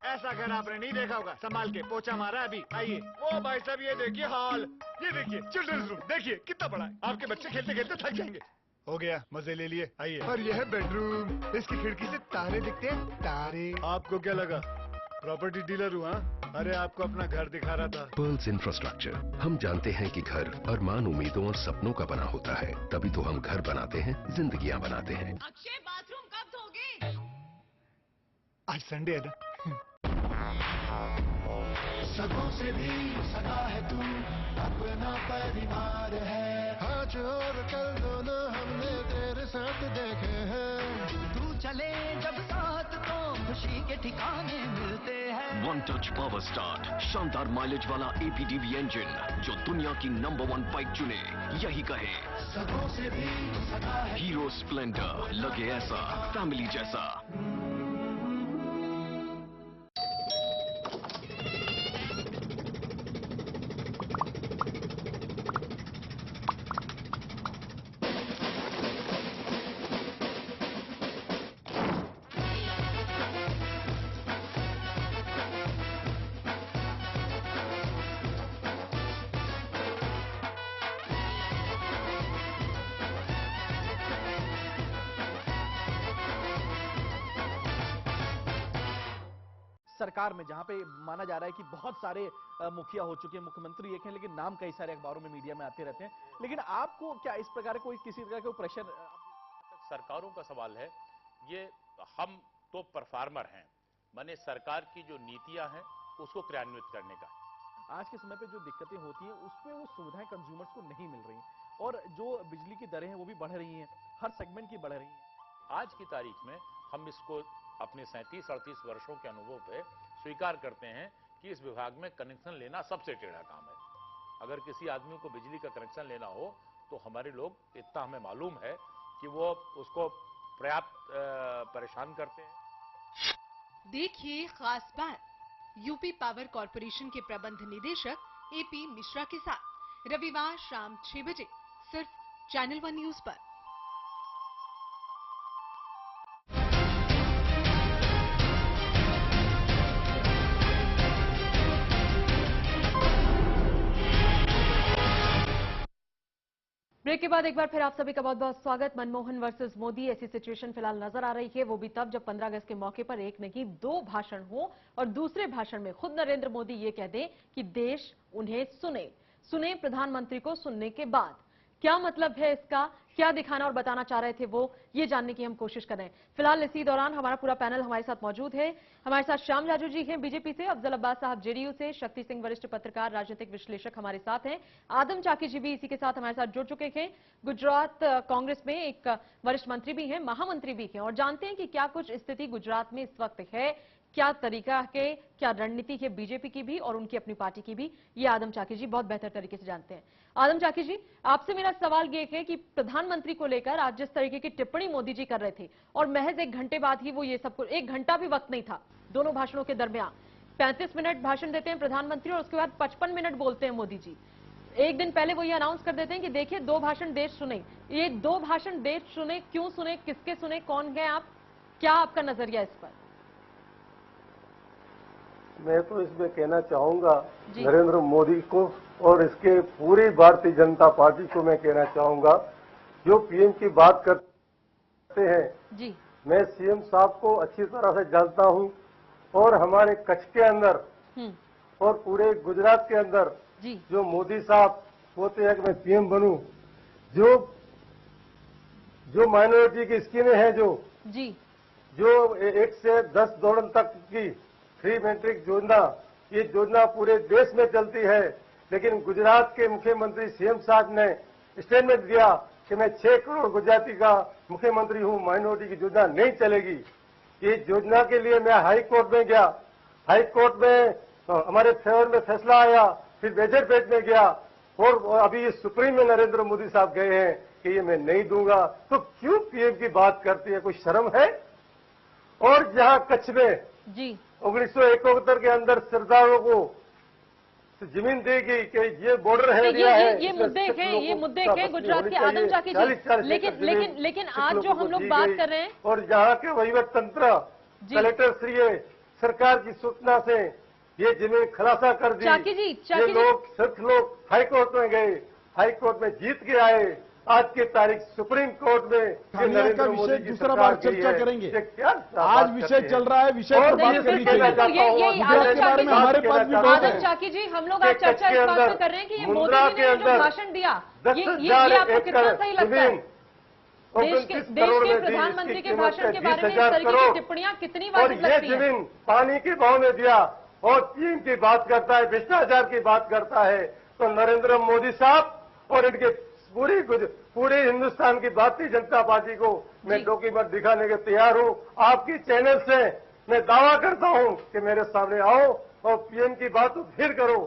ऐसा घर आपने नहीं देखा होगा। संभाल के पोछा मारा अभी। आइए। वो भाई साहब, ये देखिए हॉल, ये देखिए चिल्ड्रंस रूम, देखिए कितना बड़ा है। आपके बच्चे खेलते खेलते थक जाएंगे। हो गया, मजे ले लिए। आइए। और यह है बेडरूम, इसकी खिड़की से तारे दिखते हैं। तारे। आपको क्या लगा प्रॉपर्टी डीलर हुआ? अरे आपको अपना घर दिखा रहा था। Pearls infrastructure. हम जानते हैं कि घर अरमान, उम्मीदों और सपनों का बना होता है, तभी तो हम घर बनाते हैं, जिंदगियां बनाते हैं। अक्षय, बाथरूम कब धोगे? आज संडे है ना। सगों से भी सगा है तू, अपना परिवार है। आज और कल दोनों हमने तेरे साथ देखे हैं। तू चले जब साथ तो खुशी के ठिकाने मिलते हैं। वन टच पावर स्टार्ट, शानदार माइलेज वाला APDV इंजन, जो दुनिया की नंबर 1 बाइक चुने, यही कहे सगों से भी सगा है। हीरो स्प्लेंडर, लगे ऐसा फैमिली जैसा। सरकार में जहां पे माना जा रहा है कि बहुत सारे मुखिया हो चुके हैं, मुख्यमंत्री एक हैं, लेकिन नाम कई सारे अखबारों में, मीडिया में आते रहते हैं। लेकिन आपको क्या इस प्रकार कोई किसी प्रकार का प्रेशर? सरकारों का सवाल है ये। हम तो परफॉर्मर हैं, माने सरकार की जो नीतियां हैं उसको क्रियान्वित करने का। आज के समय पे जो दिक्कतें होती हैं उसमें वो सुविधाएं कंज्यूमर्स को नहीं मिल रही, और जो बिजली की दरें हैं वो भी बढ़ रही हैं, हर सेगमेंट की बढ़ रही हैं। आज की तारीख में हम इसको अपने 37-38 वर्षों के अनुभव पे स्वीकार करते हैं कि इस विभाग में कनेक्शन लेना सबसे टेढ़ा काम है। अगर किसी आदमी को बिजली का कनेक्शन लेना हो तो हमारे लोग, इतना हमें मालूम है कि वो उसको पर्याप्त परेशान करते हैं। देखिए खास बात यूपी पावर कॉर्पोरेशन के प्रबंध निदेशक AP मिश्रा के साथ रविवार शाम 6 बजे सिर्फ चैनल 1 न्यूज पर। ब्रेक के बाद एक बार फिर आप सभी का बहुत बहुत स्वागत। मनमोहन वर्सेस मोदी, ऐसी सिचुएशन फिलहाल नजर आ रही है, वो भी तब जब 15 अगस्त के मौके पर एक नहीं 2 भाषण हो और दूसरे भाषण में खुद नरेंद्र मोदी ये कह दें कि देश उन्हें सुने प्रधानमंत्री को सुनने के बाद। क्या मतलब है इसका, क्या दिखाना और बताना चाह रहे थे वो, ये जानने की हम कोशिश कर रहे हैं। फिलहाल इसी दौरान हमारा पूरा पैनल हमारे साथ मौजूद है। हमारे साथ श्याम जाजू जी हैं बीजेपी से, अफजल अब्बास साहब जेडीयू से, शक्ति सिंह वरिष्ठ पत्रकार राजनीतिक विश्लेषक हमारे साथ हैं, आदम चाकी जी भी इसी के साथ हमारे साथ जुड़ चुके हैं। गुजरात कांग्रेस में एक वरिष्ठ मंत्री भी हैं, महामंत्री भी हैं, और जानते हैं कि क्या कुछ स्थिति गुजरात में इस वक्त है, क्या तरीका है, क्या रणनीति है बीजेपी की भी और उनकी अपनी पार्टी की भी, ये आदम चाकी जी बहुत बेहतर तरीके से जानते हैं। आदम चाकी जी, आपसे मेरा सवाल ये है कि प्रधानमंत्री को लेकर आज जिस तरीके की टिप्पणी मोदी जी कर रहे थे और महज 1 घंटे बाद ही वो ये सब कुछ, 1 घंटा भी वक्त नहीं था दोनों भाषणों के दरमियान, 35 मिनट भाषण देते हैं प्रधानमंत्री और उसके बाद 55 मिनट बोलते हैं मोदी जी। एक दिन पहले वो ये अनाउंस कर देते हैं कि देखिए 2 भाषण देश सुने। ये 2 भाषण देश सुने, क्यों सुने, किसके सुने, कौन है आप, क्या आपका नजरिया इस पर? मैं तो इसमें कहना चाहूंगा नरेंद्र मोदी को और इसके पूरी भारतीय जनता पार्टी को मैं कहना चाहूंगा, जो पीएम की बात करते हैं जी, मैं सीएम साहब को अच्छी तरह से जानता हूं और हमारे कच्छ के अंदर और पूरे गुजरात के अंदर जी, जो मोदी साहब सोचते हैं कि मैं पीएम बनूं, जो माइनॉरिटी की स्कीमें हैं जो 1 से 10 दौड़न तक की फ्री मैट्रिक योजना, ये योजना पूरे देश में चलती है, लेकिन गुजरात के मुख्यमंत्री सीएम साहब ने स्टेटमेंट दिया कि मैं 6 करोड़ गुजराती का मुख्यमंत्री हूं, माइनॉरिटी की योजना नहीं चलेगी। ये योजना के लिए मैं हाई कोर्ट में गया, हाई कोर्ट में हमारे फेवर में फैसला आया, फिर मेजरपेट में गया और अभी ये सुप्रीम में नरेंद्र मोदी साहब गए हैं कि ये मैं नहीं दूंगा। तो क्यों पीएम की बात करती है, कोई शर्म है? और जहां कच्छ में जी 1971 के अंदर सरदारों को जमीन देगी कि ये बॉर्डर है, ये मुद्दे हैं गुजरात के आदम चाकी जी, लेकिन आज जो हम लोग बात कर रहे हैं, और यहाँ के वहीवट तंत्र कलेक्टर श्री सरकार की सूचना से ये जमीन खुलासा कर दी। ये लोग हाई कोर्ट में गए, हाई कोर्ट में जीत के आए, आज की तारीख सुप्रीम कोर्ट में नरेंद्र मोदी की दूसरा बार चर्चा करेंगे। आज विषय चल रहा है, विषय पर बात करनी चाहिए। गुजरात के बारे में हमारे पास भी बहुत है। चाकी जी, हम लोग आज चर्चा इस बात पर कर रहे हैं कि ये मोदी जी ने जो भाषण दिया, ये आपको कितना सही लगता है? देश के प्रधानमंत्री के भाषण के बारे में इस तरीके की टिप्पणियां कितनी वाजिब लगती हैं? जमीन पानी के भाव में दिया और पीएम की बात करता है, भ्रष्टाचार की बात करता है, तो नरेंद्र मोदी साहब और इनके पूरे हिंदुस्तान की भारतीय जनता पार्टी को मैं डॉक्यूमेंट दिखाने के तैयार हूं। आपकी चैनल से मैं दावा करता हूं कि मेरे सामने आओ और पीएम की बात तो फिर करो।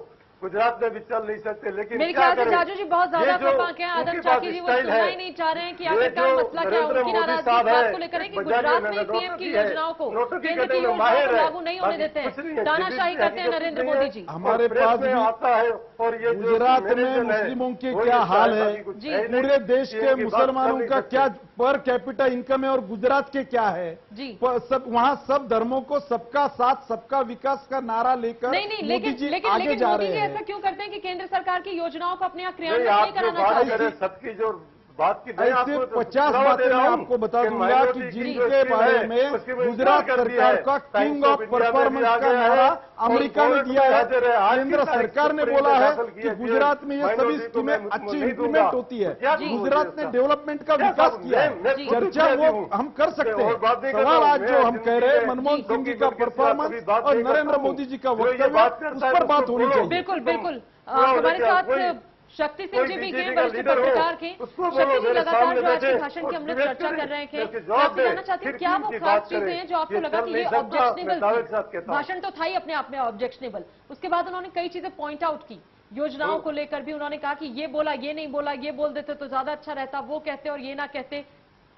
गुजरात में भी चल नहीं सकते, लेकिन मेरे ख्याल से जाजू जी बहुत ज्यादा खपाके हैं। आदम चाकी जी वो सुनना ही नहीं चाह रहे हैं कि आखिरकार मसला क्या है। उनकी नाराजगी इस बात को लेकर है कि गुजरात में पीएम की योजनाओं को, केंद्र की योजनाओं को लागू नहीं होने देते हैं, तानाशाही करते हैं नरेंद्र मोदी जी। हमारे पास भी आता है और ये गुजरात में मुस्लिमों के क्या हाल है, पूरे देश के मुसलमानों का क्या पर कैपिटा इनकम है और गुजरात के क्या है जी, सब वहाँ सब धर्मों को सबका साथ सबका विकास का नारा लेकर मोदी जी आगे जा रहे हैं। ऐसा क्यों करते हैं कि केंद्र सरकार की योजनाओं को अपने यहाँ क्रियान्वित नहीं कराना चाहते हैं? सबकी जो बात की ऐसे 50 बातें मैं आपको बता दूंगा कि जिनके बारे में गुजरात सरकार का किंग ऑफ परफॉर्मेंस का नारा अमेरिका ने दिया है। केंद्र सरकार ने बोला है कि गुजरात में ये सभी स्कीमें अच्छी इंप्लीमेंट होती है। गुजरात ने डेवलपमेंट का विकास किया है। चर्चा वो हम कर सकते हैं। सवाल आज जो हम कह रहे हैं मनमोहन सिंह जी का परफॉर्मेंस और नरेंद्र मोदी जी का वक्तव्य, उस पर बात होनी चाहिए। बिल्कुल बिल्कुल। हमारे साथ शक्ति सिंह जी भी हैं, वरिष्ठ पत्रकार थे। शक्ति जी, लगातार जो आज के भाषण की हम लोग चर्चा कर रहे थे, आपसे जानना चाहते हैं क्या वो खास चीजें हैं जो आपको लगा कि ये ऑब्जेक्शनेबल थी? भाषण तो था ही अपने आप में ऑब्जेक्शनेबल, उसके बाद उन्होंने कई चीजें पॉइंट आउट की, योजनाओं को लेकर भी उन्होंने कहा कि ये बोला, ये नहीं बोला, ये बोल देते तो ज्यादा अच्छा रहता, वो कहते और ये ना कहते।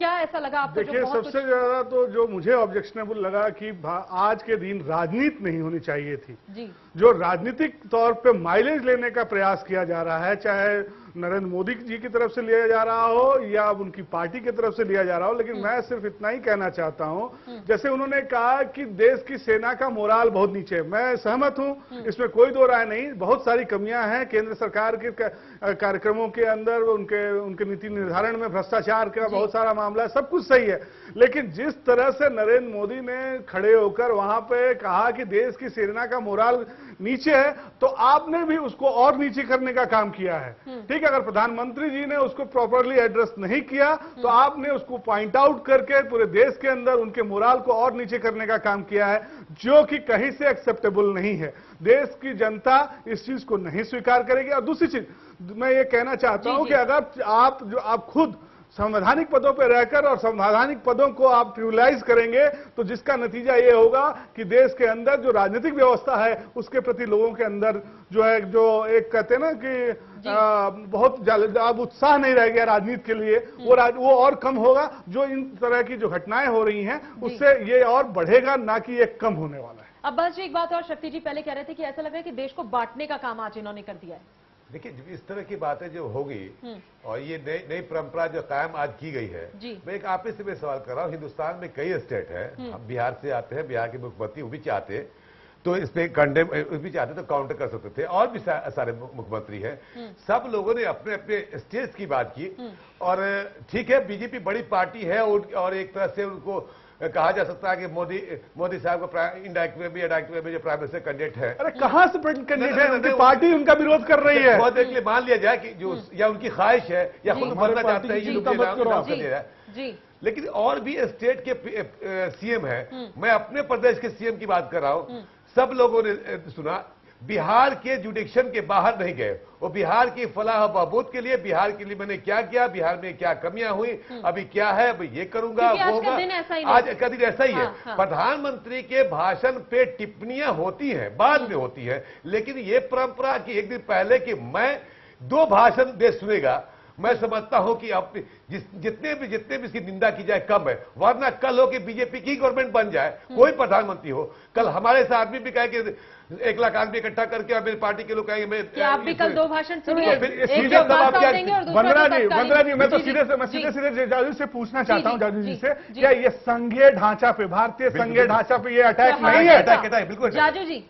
क्या ऐसा लगा आपको? देखिए, सबसे ज्यादा तो जो मुझे ऑब्जेक्शनेबल लगा कि आज के दिन राजनीति नहीं होनी चाहिए थी जी। जो राजनीतिक तौर पे माइलेज लेने का प्रयास किया जा रहा है, चाहे नरेंद्र मोदी जी की तरफ से लिया जा रहा हो या उनकी पार्टी की तरफ से लिया जा रहा हो, लेकिन मैं सिर्फ इतना ही कहना चाहता हूं, जैसे उन्होंने कहा कि देश की सेना का मोराल बहुत नीचे है, मैं सहमत हूं, इसमें कोई दो राय नहीं। बहुत सारी कमियां हैं केंद्र सरकार के कार्यक्रमों के अंदर, उनके नीति निर्धारण में भ्रष्टाचार का बहुत सारा मामला है, सब कुछ सही है, लेकिन जिस तरह से नरेंद्र मोदी ने खड़े होकर वहां पे कहा कि देश की सेना का मोराल नीचे है तो आपने भी उसको और नीचे करने का काम किया है। ठीक है, अगर प्रधानमंत्री जी ने उसको प्रॉपरली एड्रेस नहीं किया तो आपने उसको पॉइंट आउट करके पूरे देश के अंदर उनके मोराल को और नीचे करने का काम किया है, जो कि कहीं से एक्सेप्टेबल नहीं है। देश की जनता इस चीज को नहीं स्वीकार करेगी। और दूसरी चीज मैं ये कहना चाहता हूं कि अगर आप खुद संवैधानिक पदों पर रहकर और संवैधानिक पदों को आप ट्रिब्यूनलाइज करेंगे तो जिसका नतीजा ये होगा कि देश के अंदर जो राजनीतिक व्यवस्था है उसके प्रति लोगों के अंदर जो है, जो एक कहते हैं ना कि बहुत अब उत्साह नहीं रह गया राजनीति के लिए, वो और कम होगा। जो इन तरह की जो घटनाएं हो रही हैं उससे ये और बढ़ेगा, ना कि ये कम होने वाला है। अब्बास जी, एक बात और, शक्ति जी पहले कह रहे थे कि ऐसा लग रहा है कि देश को बांटने का काम आज इन्होंने कर दिया है। देखिए, इस तरह की बातें जो होगी और ये नई परंपरा जो कायम आज की गई है, मैं एक आप से मैं सवाल कर रहा हूँ, हिंदुस्तान में कई स्टेट है, हम बिहार से आते हैं, बिहार के मुख्यमंत्री वो भी चाहते तो इस पे कंडेम भी चाहते तो काउंटर कर सकते थे, और भी सारे मुख्यमंत्री हैं। सब लोगों ने अपने अपने स्टेज की बात की। और ठीक है, बीजेपी बड़ी पार्टी है और एक तरह से उनको कहा जा सकता है कि मोदी साहब का इनडायरेक्ट वे भी डायरेक्ट वे में जो प्राइम मिनिस्टर कैंडिडेट है। अरे कहां से कैंडिडेट है? उनकी पार्टी उनका विरोध कर रही है। बहुत देख मान लिया जाए कि जो या उनकी ख्वाहिश है या खुद बनना चाहते हैं, ये नाम कर दिया है। लेकिन और भी स्टेट के सीएम है, मैं अपने प्रदेश के सीएम की बात कर रहा हूं, सब लोगों ने सुना, बिहार के जुडिक्शन के बाहर नहीं गए। वो बिहार की फलाह बहबूद के लिए, बिहार के लिए मैंने क्या किया, बिहार में क्या कमियां हुई, अभी क्या है, अभी ये करूंगा, वो होगा। आज का दिन ऐसा ही है। प्रधानमंत्री के भाषण पे टिप्पणियां होती हैं, बाद में होती है, लेकिन ये परंपरा की एक दिन पहले कि मैं 2 भाषण देश सुनेगा, मैं समझता हूं कि अब जितने भी इसकी निंदा की जाए कम है। वरना कल हो कि बीजेपी की गवर्नमेंट बन जाए, कोई प्रधानमंत्री हो, कल हमारे से आदमी भी कहे कि 1 लाख आदमी इकट्ठा करके और मेरी पार्टी के लोग कहेंगे आप भी कल 2 भाषण सुनिए। वंदना जी, मैं तो सीधे जाजू से पूछना चाहता हूं, जाजू जी से, क्या ये संघीय ढांचा पे, भारतीय संघीय ढांचा पे ये अटैक नहीं है? अटैक बिल्कुल जाजू जी,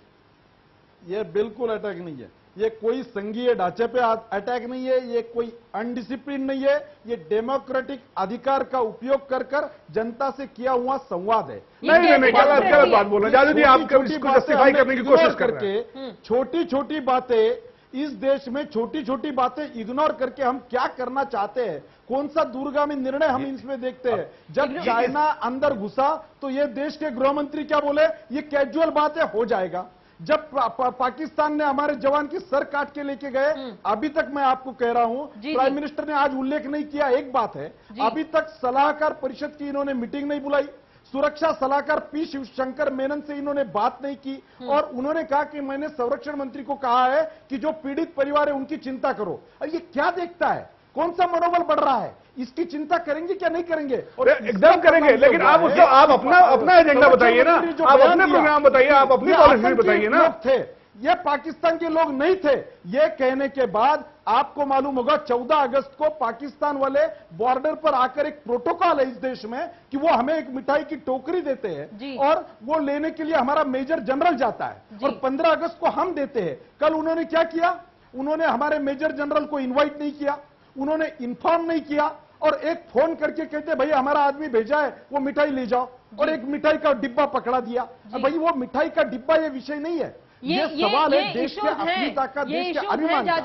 ये बिल्कुल अटैक नहीं है। ये कोई संघीय ढांचे पे अटैक नहीं है, ये कोई अनडिसिप्लिन नहीं है, ये डेमोक्रेटिक अधिकार का उपयोग कर जनता से किया हुआ संवाद है। नहीं, गलत बात बोल रहे हैं जादू जी, आप जस्टिफाई करने की कोशिश करके छोटी छोटी बातें, इस देश में छोटी छोटी बातें इग्नोर करके हम क्या करना चाहते हैं, कौन सा दूरगामी निर्णय हम इसमें देखते हैं। जब चाइना अंदर घुसा तो ये देश के गृह मंत्री क्या बोले, ये कैजुअल बात है, हो जाएगा। जब पाकिस्तान ने हमारे जवान की सर काट के लेके गए, अभी तक मैं आपको कह रहा हूं, प्राइम मिनिस्टर ने आज उल्लेख नहीं किया, एक बात है, अभी तक सलाहकार परिषद की इन्होंने मीटिंग नहीं बुलाई, सुरक्षा सलाहकार पी शिवशंकर मेनन से इन्होंने बात नहीं की, और उन्होंने कहा कि मैंने संरक्षण मंत्री को कहा है कि जो पीड़ित परिवार है उनकी चिंता करो। और ये क्या देखता है, कौन सा मनोबल बढ़ रहा है, इसकी चिंता करेंगे क्या नहीं करेंगे? और एकदम करेंगे, लेकिन आप उसको आप अपना एजेंडा बताइए ना, आप अपने प्रोग्राम बताइए, आप अपनी पॉलिसी बताइए ना। थे ये पाकिस्तान के लोग नहीं थे। ये कहने के बाद आपको मालूम होगा 14 अगस्त को पाकिस्तान वाले बॉर्डर पर आकर, एक प्रोटोकॉल है इस देश में कि वो हमें एक मिठाई की टोकरी देते हैं और वो लेने के लिए हमारा मेजर जनरल जाता है, और 15 अगस्त को हम देते हैं। कल उन्होंने क्या किया, उन्होंने हमारे मेजर जनरल को इन्वाइट नहीं किया, उन्होंने इन्फॉर्म नहीं किया, और एक फोन करके कहते भाई हमारा आदमी भेजा है, वो मिठाई ले जाओ, और एक मिठाई का डिब्बा पकड़ा दिया। भाई वो मिठाई का डिब्बा ये विषय नहीं है, ये सवाल है देश के अस्मिता का, देश के अभिमान का।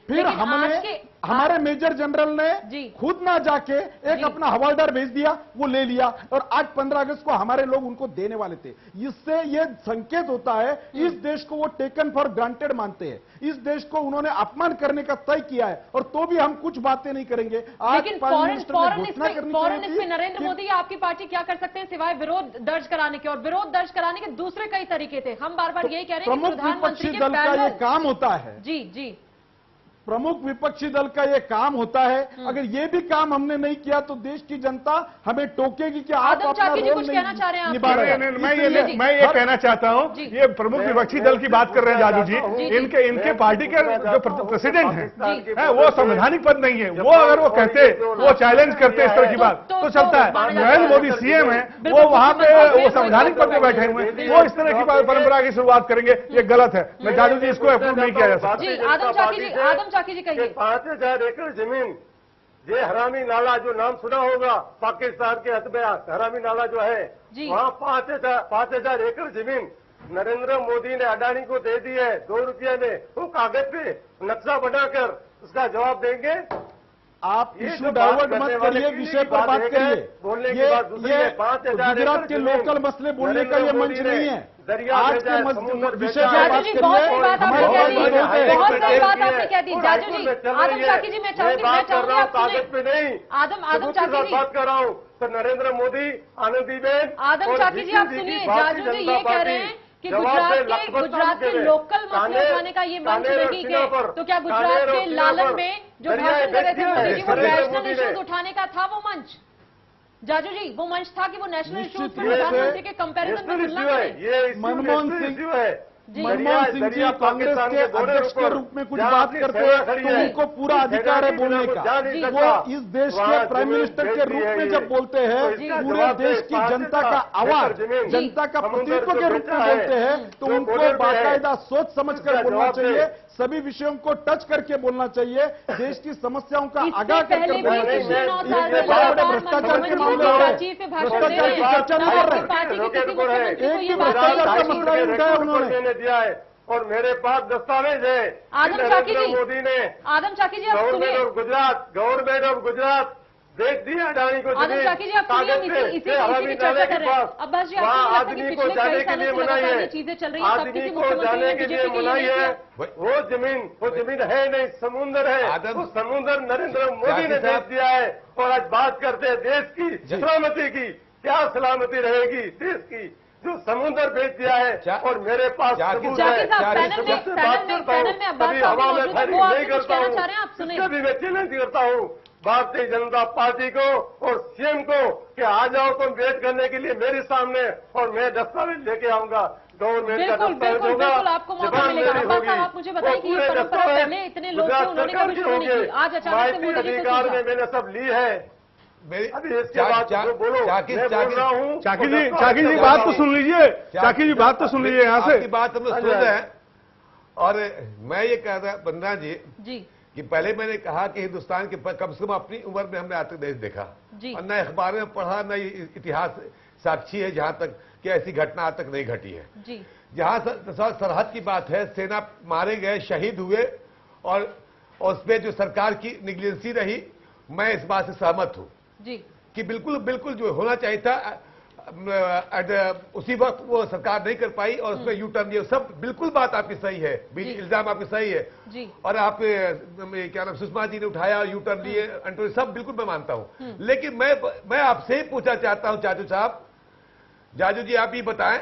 फिर हमने, हमारे मेजर जनरल ने खुद ना जाके एक अपना हवालदार भेज दिया, वो ले लिया, और आज 15 अगस्त को हमारे लोग उनको देने वाले थे। इससे ये संकेत होता है इस देश को वो टेकन फॉर ग्रांटेड मानते हैं, इस देश को उन्होंने अपमान करने का तय किया है, और तो भी हम कुछ बातें नहीं करेंगे। आज फौरन इसमें नरेंद्र मोदी या आपकी पार्टी क्या कर सकते हैं सिवाय विरोध दर्ज कराने के, और विरोध दर्ज कराने के दूसरे कई तरीके थे। हम बार बार यही कह रहे हैं कि प्रमुख विपक्षी दल का ये काम होता है। जी, प्रमुख विपक्षी दल का ये काम होता है। अगर ये भी काम हमने नहीं किया तो देश की जनता हमें टोकेगी कि आप अपना रोल नहीं निभा रहे हैं। मैं ये कहना चाहता हूँ, ये प्रमुख विपक्षी दल की बात कर रहे हैं जादू जी, इनके पार्टी के जो प्रेसिडेंट है वो संवैधानिक पद नहीं है। वो अगर वो कहते, वो चैलेंज करते इस तरह की बात तो चलता है। नरेंद्र मोदी सीएम है, वो वहां पे वो संवैधानिक पद पे बैठे हुए हैं, वो इस तरह की परंपरा की शुरुआत करेंगे, ये गलत है। मैं जादू जी इसको अप्रूव नहीं किया जा सकता। 5,000 एकड़ जमीन, ये हरामी नाला जो नाम सुना होगा, पाकिस्तान के हद में हरामी नाला जो है, वहाँ 5,000 एकड़ जमीन नरेंद्र मोदी ने अडानी को दे दी है 2 रुपये में, वो कागज पे नक्शा बनाकर उसका जवाब देंगे। आप इशू डाइवर्ट मत करिए, विषय पर बात करिए। ये 5,000 गुजरात के लोकल मसले बोलने का ये मंच नहीं है। आज के विषय पर बात करिए। बहुत सही बात आपने कह दी जाजू जी। आदम चाकी जी, मैं चाहूंगी आप कागज पे नहीं, आदम चाकी जी बात कर रहा हूँ। तो नरेंद्र मोदी, आनंदीबेन, आदम चाकी जी आप सुनिए, जाजू जी ये कह रहे हैं कि गुजरात के लोकल मसले उठाने का ये मंच नहीं है, तो क्या गुजरात के लालन में जो भाषण कर रहे थे मोदी जी वो नेशनल इश्यूज उठाने का था वो मंच? जाजू जी वो मंच था कि वो नेशनल इश्यूज पर प्रधानमंत्री के कंपैरिजन में तुलना करें? मनमोहन सिंह जी कांग्रेस के अध्यक्ष के रूप में कुछ बात करते हैं तो उनको पूरा अधिकार है बोलने का। वो इस देश के प्राइम मिनिस्टर के रूप में जब बोलते हैं, पूरे देश की जनता का आवाज, जनता का प्रतिनिधित्व के रूप में बोलते हैं, तो उनको बाकायदा सोच समझ कर बोलना चाहिए, सभी विषयों को टच करके बोलना चाहिए, देश की समस्याओं का आगाह करके बोलना चाहिए। भ्रष्टाचार के मामले हो रहे हैं, भ्रष्टाचार की चर्चा नहीं कर रहे, एक भी भ्रष्टाचार का मसला नहीं उठाया उन्होंने दिया है और मेरे पास दस्तावेज है। नरेंद्र मोदी ने गवर्नमेंट ऑफ गुजरात देख दिया अडानी को। आदम चाकी जी आप सुनिए, इसी की चर्चा कर रहे हैं। अब्बास जी आदमी को जाने के लिए मनाई है, चीजें चल रही हैं, आदमी को जाने के लिए मनाई है। वो जमीन है नहीं, समुद्र है, वो समुद्र नरेंद्र मोदी ने बेच दिया है। और आज बात करते हैं देश की सलामती की, क्या सलामती रहेगी देश की जो समुद्र बेच दिया है। और मेरे पास सबूत है, कभी हवा में फायरिंग नहीं करता हूँ, कभी मैं चैलेंज करता हूँ भारतीय जनता पार्टी को और सीएम को कि आ जाओ तुम वेट करने के लिए मेरे सामने, और मैं दस्तावेज लेके आऊंगा, गवर्नमेंट का दस्तावेज होगा, जबान मेरी होगी। पूरे दस्तावेज माहिती अधिकार में मैंने सब ली है। अभी इसके बाद जो बोलो मैं बोल रहा हूँ। चाकी जी बात तो सुन लीजिए, चाकी जी बात तो सुन लीजिए, यहाँ से बात हम लोग सुन रहे हैं। और मैं ये कह रहा वंदना जी कि पहले मैंने कहा कि हिंदुस्तान के कम से कम अपनी उम्र में हमने आज तक नहीं देखा, और न अखबार में पढ़ा, न इतिहास साक्षी है जहां तक कि ऐसी घटना आज तक नहीं घटी है। जहां सरहद की बात है, सेना मारे गए, शहीद हुए, और उसमें जो सरकार की निगलेंसी रही, मैं इस बात से सहमत हूं कि बिल्कुल जो होना चाहिए था उसी वक्त वो सरकार नहीं कर पाई, और उसमें यू टर्न दिया। सब बिल्कुल बात आपकी सही है, बीच इल्जाम आपकी सही है, और आप क्या नाम सुषमा जी ने उठाया, यू टर्न लिए, सब बिल्कुल मैं मानता हूं। लेकिन मैं आपसे ही पूछना चाहता हूं चाचू साहब, जाजू जी आप ही बताएं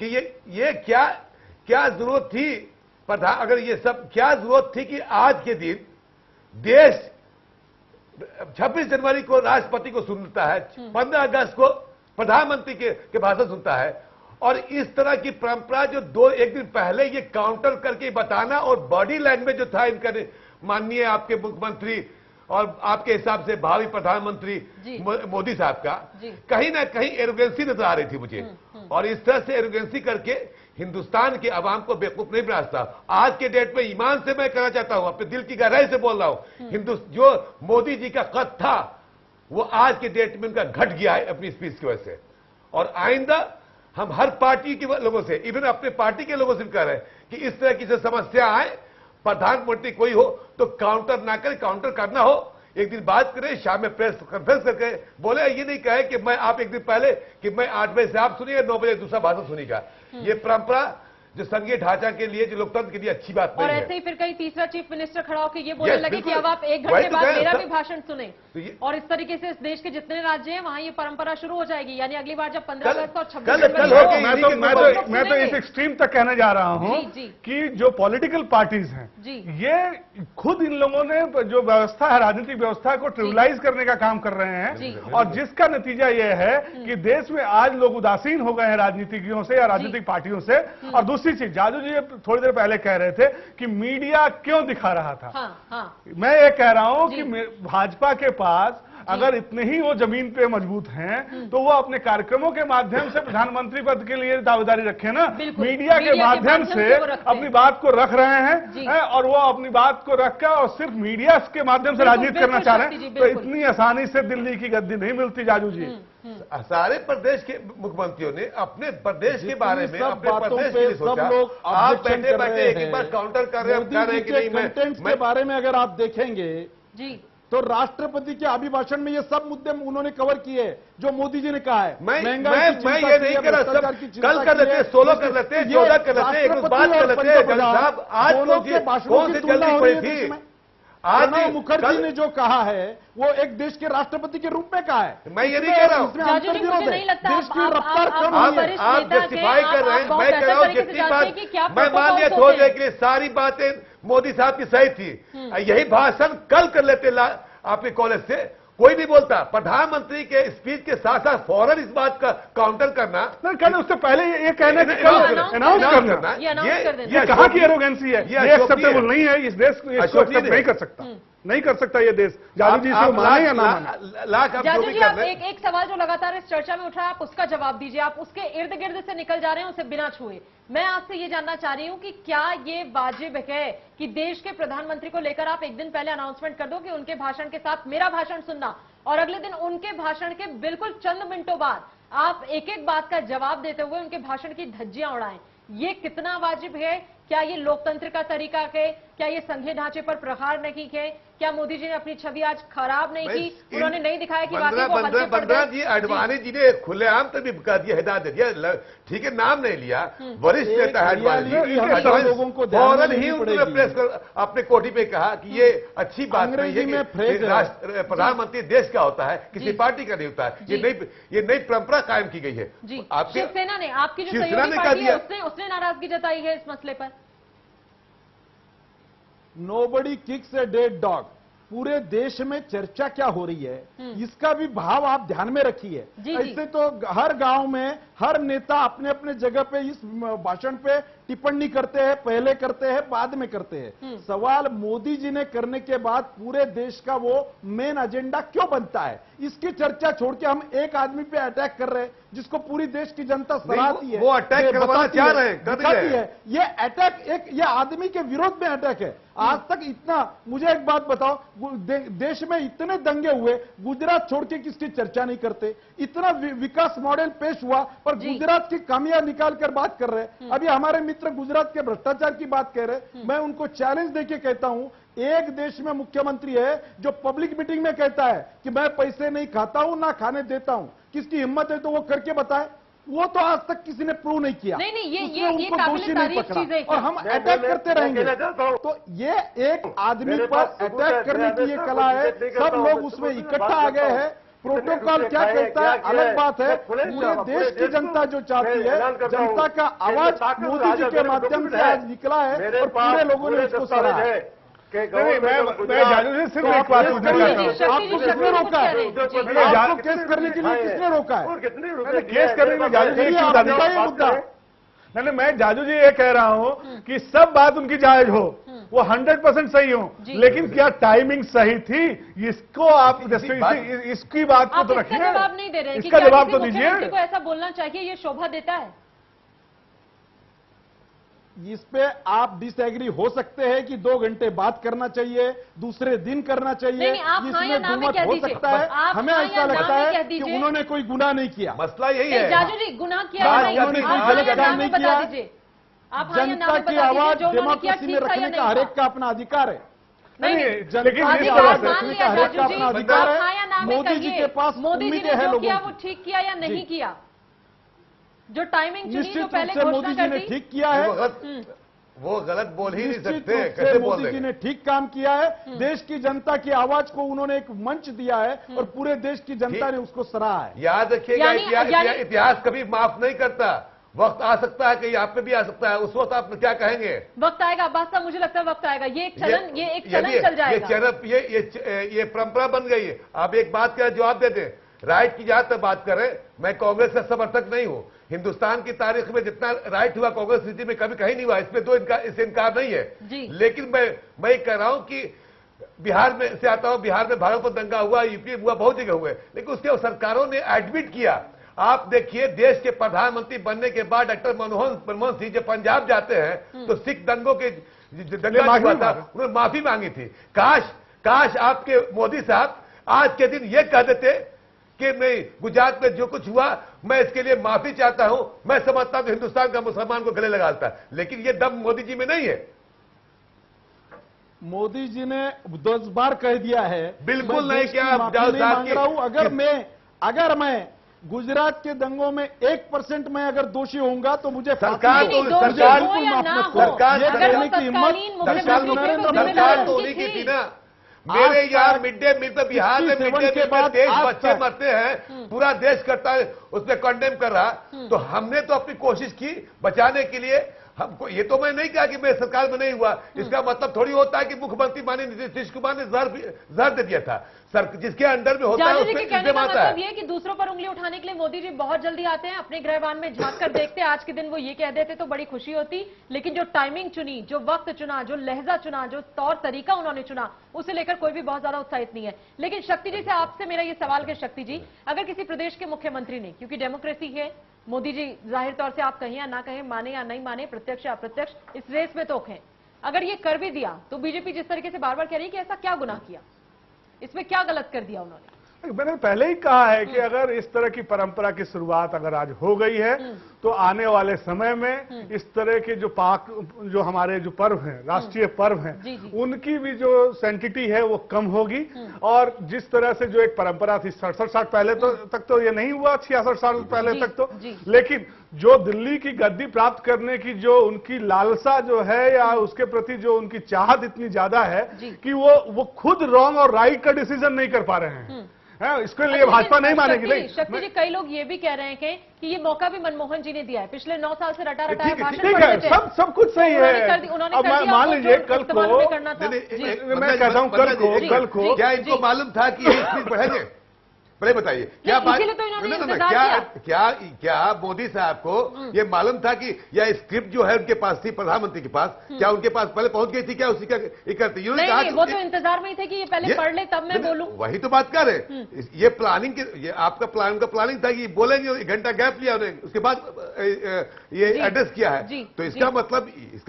कि ये क्या जरूरत थी प्रधान, अगर ये सब क्या जरूरत थी कि आज के दिन देश 26 जनवरी को राष्ट्रपति को सुनता है, 15 अगस्त को प्रधानमंत्री के भाषण सुनता है, और इस तरह की परंपरा जो एक दिन पहले ये काउंटर करके बताना, और बॉडी लैंग्वेज जो था इनका, माननीय आपके मुख्यमंत्री और आपके हिसाब से भावी प्रधानमंत्री मोदी साहब का, कहीं ना कहीं एरोगेंसी नजर आ रही थी मुझे। और इस तरह से एरोगेंसी करके हिंदुस्तान के अवाम को बेवकूफ नहीं बना सकता। आज के डेट में ईमान से मैं कहना चाहता हूं, अपने दिल की गहराई से बोल रहा हूं, जो मोदी जी का कद था वो आज के डेट में उनका घट गया है अपनी स्पीच की वजह से। और आइंदा हम हर पार्टी के लोगों से, इवन अपने पार्टी के लोगों से भी कह रहे हैं कि इस तरह की जो समस्या आए, प्रधानमंत्री कोई हो तो काउंटर ना करे, काउंटर करना हो एक दिन बात करें, शाम में प्रेस कॉन्फ्रेंस करके बोले, ये नहीं कहे कि मैं आप एक दिन पहले कि मैं 8 बजे से आप सुनिए, 9 बजे दूसरा भाषण सुनिएगा। ये परंपरा जो संघीय ढांचा के लिए, जो लोकतंत्र के लिए अच्छी बात नहीं है। और ऐसे ही फिर कहीं तीसरा चीफ मिनिस्टर खड़ा होकर ये बोलने लगे कि अब आप 1 घंटे बाद मेरा भी भाषण सुने, और इस तरीके से इस देश के जितने राज्य हैं वहां ये परंपरा शुरू हो जाएगी। यानी अगली बार जब 15 अगस्त और 26 जनवरी, मैं तो इस एक्सट्रीम तक कहने जा रहा हूं कि जो पॉलिटिकल पार्टीज हैं, ये खुद इन लोगों ने जो व्यवस्था है, राजनीतिक व्यवस्था को ट्रिविलाइज करने का काम कर रहे हैं, और जिसका नतीजा यह है कि देश में आज लोग उदासीन हो गए हैं राजनीतिज्ञों से या राजनीतिक पार्टियों से। और दूसरी चीज, जाजू जी थोड़ी देर पहले कह रहे थे कि मीडिया क्यों दिखा रहा था। मैं ये कह रहा हूं कि भाजपा के पास अगर इतने ही वो जमीन पे मजबूत हैं तो वो अपने कार्यक्रमों के माध्यम से प्रधानमंत्री पद के लिए दावेदारी रखे ना। मीडिया के माध्यम से अपनी बात को रख रहे हैं और वो अपनी बात को रखकर और सिर्फ मीडिया के माध्यम से राजनीति करना चाह रहे हैं। तो इतनी आसानी से दिल्ली की गद्दी नहीं मिलती जाजू जी। सारे प्रदेश के मुख्यमंत्रियों ने अपने प्रदेश के बारे में, अपने प्रदेश के लिए सोचा। लोग आप बैठे बैठे एक बार काउंटर कर रहे हैं, कह रहे हैं कि नहीं कंटेंट्स के बारे में अगर आप देखेंगे जी तो राष्ट्रपति के अभिभाषण में ये सब मुद्दे उन्होंने कवर किए जो मोदी जी ने कहा है। मैं ये नहीं कर रहा, सब कल कर लेते, 16 कर लेते, 14 कर लेते, एक बात कर लेते साहब। आज कौन सी जल्दी हुई थी? आज मुखर्जी ने जो कहा है वो एक देश के राष्ट्रपति के रूप में कहा है। मैं ये नहीं कह रहा हूँ, देश की रफ्तार कम हुई है। आप जस्टिफाई कर रहे हैं, मैं कह रहा हूँ जितनी बात मैं मान लिया थोड़ी देर के लिए सारी बातें मोदी साहब की सही थी, यही भाषण कल कर लेते आपके कॉलेज से, कोई नहीं बोलता। प्रधानमंत्री के स्पीच के साथ साथ फौरन इस बात का काउंटर करना, कहना उससे पहले ये कहना कि अनाउंस करना, ये कहाँ की एरोगेंसी है? ये एक्सेप्टेबल नहीं है। इस देश को एक्सेप्ट नहीं कर सकता, नहीं कर सकता ये देश। जादू जी से माने या ना माने। जादू जी आप एक सवाल जो लगातार इस चर्चा में उठ रहा है, आप उसका जवाब दीजिए। आप उसके इर्द गिर्द से निकल जा रहे हैं उसे बिना छुए। मैं आपसे ये जानना चाह रही हूं कि क्या ये वाजिब है कि देश के प्रधानमंत्री को लेकर आप एक दिन पहले अनाउंसमेंट कर दो कि उनके भाषण के साथ मेरा भाषण सुनना, और अगले दिन उनके भाषण के बिल्कुल चंद मिनटों बाद आप एक एक बात का जवाब देते हुए उनके भाषण की धज्जियां उड़ाएं? ये कितना वाजिब है? क्या ये लोकतंत्र का तरीका है? क्या ये संघीय ढांचे पर प्रहार नहीं है? क्या मोदी जी ने अपनी छवि आज खराब नहीं की? उन्होंने नहीं दिखाया कि बंदरा जी अडवाणी जी ने खुलेआम तक भी कह दिया, हिदायत दे दिया, ठीक है, नाम नहीं लिया, वरिष्ठ नेता है अडवाणी जी, फौरन ही उन्होंने प्रेस कर अपने कोठी पे कहा कि ये अच्छी बात नहीं है कि प्रधानमंत्री देश का होता है, किसी पार्टी का नहीं होता है। ये नई परंपरा कायम की गई है। शिवसेना ने, आपकी जो सहयोगी पार्टी है, उसने नाराजगी जताई है इस मसले पर। Nobody kicks a dead dog. पूरे देश में चर्चा क्या हो रही है इसका भी भाव आप ध्यान में रखिए। ऐसे तो हर गांव में हर नेता अपने अपने जगह पे इस भाषण पे टिप्पणी करते हैं, पहले करते हैं, बाद में करते हैं। सवाल मोदी जी ने करने के बाद पूरे देश का वो मेन एजेंडा क्यों बनता है? इसकी चर्चा छोड़ के हम एक आदमी पे अटैक कर रहे हैं जिसको पूरी देश की जनता सराहती है, वो अटैक करवाना चाह रहे हैं, ये अटैक एक ये आदमी के विरोध में अटैक है। आज तक इतना, मुझे एक बात बताओ, देश में इतने दंगे हुए, गुजरात छोड़ के किसकी चर्चा नहीं करते? इतना विकास मॉडल पेश हुआ पर गुजरात की खामियां निकाल कर बात कर रहे हैं। अभी हमारे मित्र गुजरात के भ्रष्टाचार की बात कह रहे, मैं उनको चैलेंज देके कहता हूं, एक देश में मुख्यमंत्री है जो पब्लिक मीटिंग में कहता है कि मैं पैसे नहीं खाता हूं ना खाने देता हूं। किसकी हिम्मत है तो वो करके बताए। वो तो आज तक किसी ने प्रूव नहीं किया। नहीं, ये दोषी नहीं पकड़ा और हम अटैक करते रहेंगे। तो ये एक आदमी पर अटैक करने की ये कला है, सब लोग उसमें इकट्ठा आ गए हैं। प्रोटोकॉल क्या कहता है अलग बात है, पूरे देश की जनता जो चाहती है, जनता का आवाज मोदी जी के माध्यम से आज निकला है और पूरे लोगों ने उसको सराहा है। मैं जादू जी सिर्फ एक बात पूछना चाहता हूँ, आपको किसने रोका है? आपको केस करने के लिए किसने रोका है? केस करने में जादू जी मुद्दा नहीं, मैं जादू जी ये कह रहा हूँ कि सब बात उनकी जायज हो, वो 100% सही हो, लेकिन क्या टाइमिंग सही थी? इसको आप इसकी बात को तो रखिए, जवाब नहीं दे रहे, इसका जवाब तो दीजिए। को ऐसा बोलना चाहिए, ये शोभा देता है? इस पे आप डिसएग्री हो सकते हैं कि 2 घंटे बात करना चाहिए, दूसरे दिन करना चाहिए, इसमें दुमत हो सकता है। हमें ऐसा लगता है कि उन्होंने कोई गुनाह नहीं किया। मसला यही है, जाजू जी गुनाह किया, उन्होंने कोई गलत काम नहीं किया। जनता की आवाज डेमोक्रेसी में रखने का हर एक का अपना अधिकार है। जनता की आवाज रखने का हर एक का अपना अधिकार है। मोदी जी के पास उम्मीदें हैं लोगों को। वो ठीक किया या नहीं किया? जो टाइमिंग चुनी जो पहले घोषणा मोदी जी ने ठीक किया है, वो गलत बोल ही नहीं सकते। कैसे बोल मोदी जी ने ठीक काम किया है। देश की जनता की आवाज को उन्होंने एक मंच दिया है और पूरे देश की जनता ने उसको सराहा है। याद रखिएगा, इतिहास कभी माफ नहीं करता। वक्त आ सकता है कि आप पे भी आ सकता है, उस वक्त आप क्या कहेंगे? वक्त आएगा अब्बास साहब, मुझे लगता है वक्त आएगा। ये एक चलन चल जाएगा। ये परंपरा बन गई है। आप एक बात का जवाब दे दें, राइट की जहां तक बात करें, मैं कांग्रेस का समर्थक नहीं हूं। हिंदुस्तान की तारीख में जितना राइट हुआ कांग्रेस नीति में कभी कहीं नहीं हुआ, इसमें इनकार नहीं है। लेकिन मैं कह रहा हूं कि बिहार में से आता हूं, बिहार में भागलपुर दंगा हुआ, यूपी हुआ, बहुत जगह हुए, लेकिन उसके सरकारों ने एडमिट किया। आप देखिए देश के प्रधानमंत्री बनने के बाद डॉक्टर मनमोहन सिंह जब पंजाब जाते हैं तो सिख दंगों के दंगा हुआ था, उन्होंने माफी मांगी थी। काश आपके मोदी साहब आज के दिन ये कह देते कि मैं गुजरात में जो कुछ हुआ मैं इसके लिए माफी चाहता हूं, मैं समझता हूं हिंदुस्तान का मुसलमान को गले लगाता, लेकिन ये दम मोदी जी में नहीं है। मोदी जी ने 10 बार कह दिया है, बिल्कुल नहीं किया। मांग रहा हूं, अगर मैं गुजरात के दंगों में 1% मैं अगर दोषी होऊंगा तो मुझे सरकार तो कहने की हिम्मत सरकार तो उन्हीं की थी ना। मेरे यहाँ मिड डे मील पे बिहार में मिड डे मील पे देश बच्चे मरते हैं, पूरा देश करता है, उसमें कंडेम कर रहा, तो हमने तो अपनी कोशिश की बचाने के लिए। हमको ये तो मैं नहीं कहा कि मैं सरकार में नहीं हुआ, इसका मतलब थोड़ी होता है कि मुख्यमंत्री माननीय नीतीश कुमार ने जहर दे दिया था। जिसके अंडर में होता है उसमें इल्जाम आता है। ये कि दूसरों पर उंगली उठाने के लिए मोदी जी बहुत जल्दी आते हैं, अपने गृहवान में झांक कर देखते हैं। आज के दिन वो ये कह देते तो बड़ी खुशी होती, लेकिन जो टाइमिंग चुनी, जो वक्त चुना, जो लहजा चुना, जो तौर तरीका उन्होंने चुना, उसे लेकर कोई भी बहुत ज्यादा उत्साहित नहीं है। लेकिन शक्ति जी से आपसे मेरा ये सवाल है, शक्ति जी, अगर किसी प्रदेश के मुख्यमंत्री ने, क्योंकि डेमोक्रेसी है, मोदी जी जाहिर तौर से आप कहें या ना कहें, माने या नहीं माने, प्रत्यक्ष या अप्रत्यक्ष, इस रेस में तो हैं, अगर ये कर भी दिया तो बीजेपी जिस तरीके से बार बार कह रही है कि ऐसा क्या गुनाह किया, इसमें क्या गलत कर दिया उन्होंने? मैंने पहले ही कहा है कि अगर इस तरह की परंपरा की शुरुआत अगर आज हो गई है तो आने वाले समय में इस तरह के जो हमारे जो पर्व हैं, राष्ट्रीय पर्व हैं, उनकी भी जो सेंटिटी है वो कम होगी। और जिस तरह से जो एक परंपरा थी 67 साल पहले तक तो ये नहीं हुआ, 66 साल पहले तक तो, लेकिन जो दिल्ली की गद्दी प्राप्त करने की जो उनकी लालसा जो है या उसके प्रति जो उनकी चाहत इतनी ज्यादा है कि वो खुद रॉन्ग और राइट का डिसीजन नहीं कर पा रहे हैं। इसके लिए भाजपा नहीं मानेगी। नहीं, शक्ति जी, कई लोग ये भी कह रहे हैं कि ये मौका भी मनमोहन जी ने दिया है, पिछले 9 साल से रटा रटाया भाषण ठीक है, सब कुछ सही है। अब मान लीजिए कल को मैं कहता हूं कल को क्या इनको मालूम था कि ये स्पीड बढ़ेंगे? पहले बताइए क्या बात, क्या मोदी साहब को ये मालूम था कि यह स्क्रिप्ट जो है उनके पास थी, प्रधानमंत्री के पास, क्या उनके पास पहले पहुंच गई थी क्या? उसी का करती वो तो इंतजार में ही थे कि ये पहले पढ़ ले तब मैं बोलूं। वही तो बात कर रहे, ये प्लानिंग, ये आपका प्लानिंग था कि बोलेंगे, 1 घंटा गैप लिया उन्होंने, उसके बाद ये एड्रेस किया है। तो इसका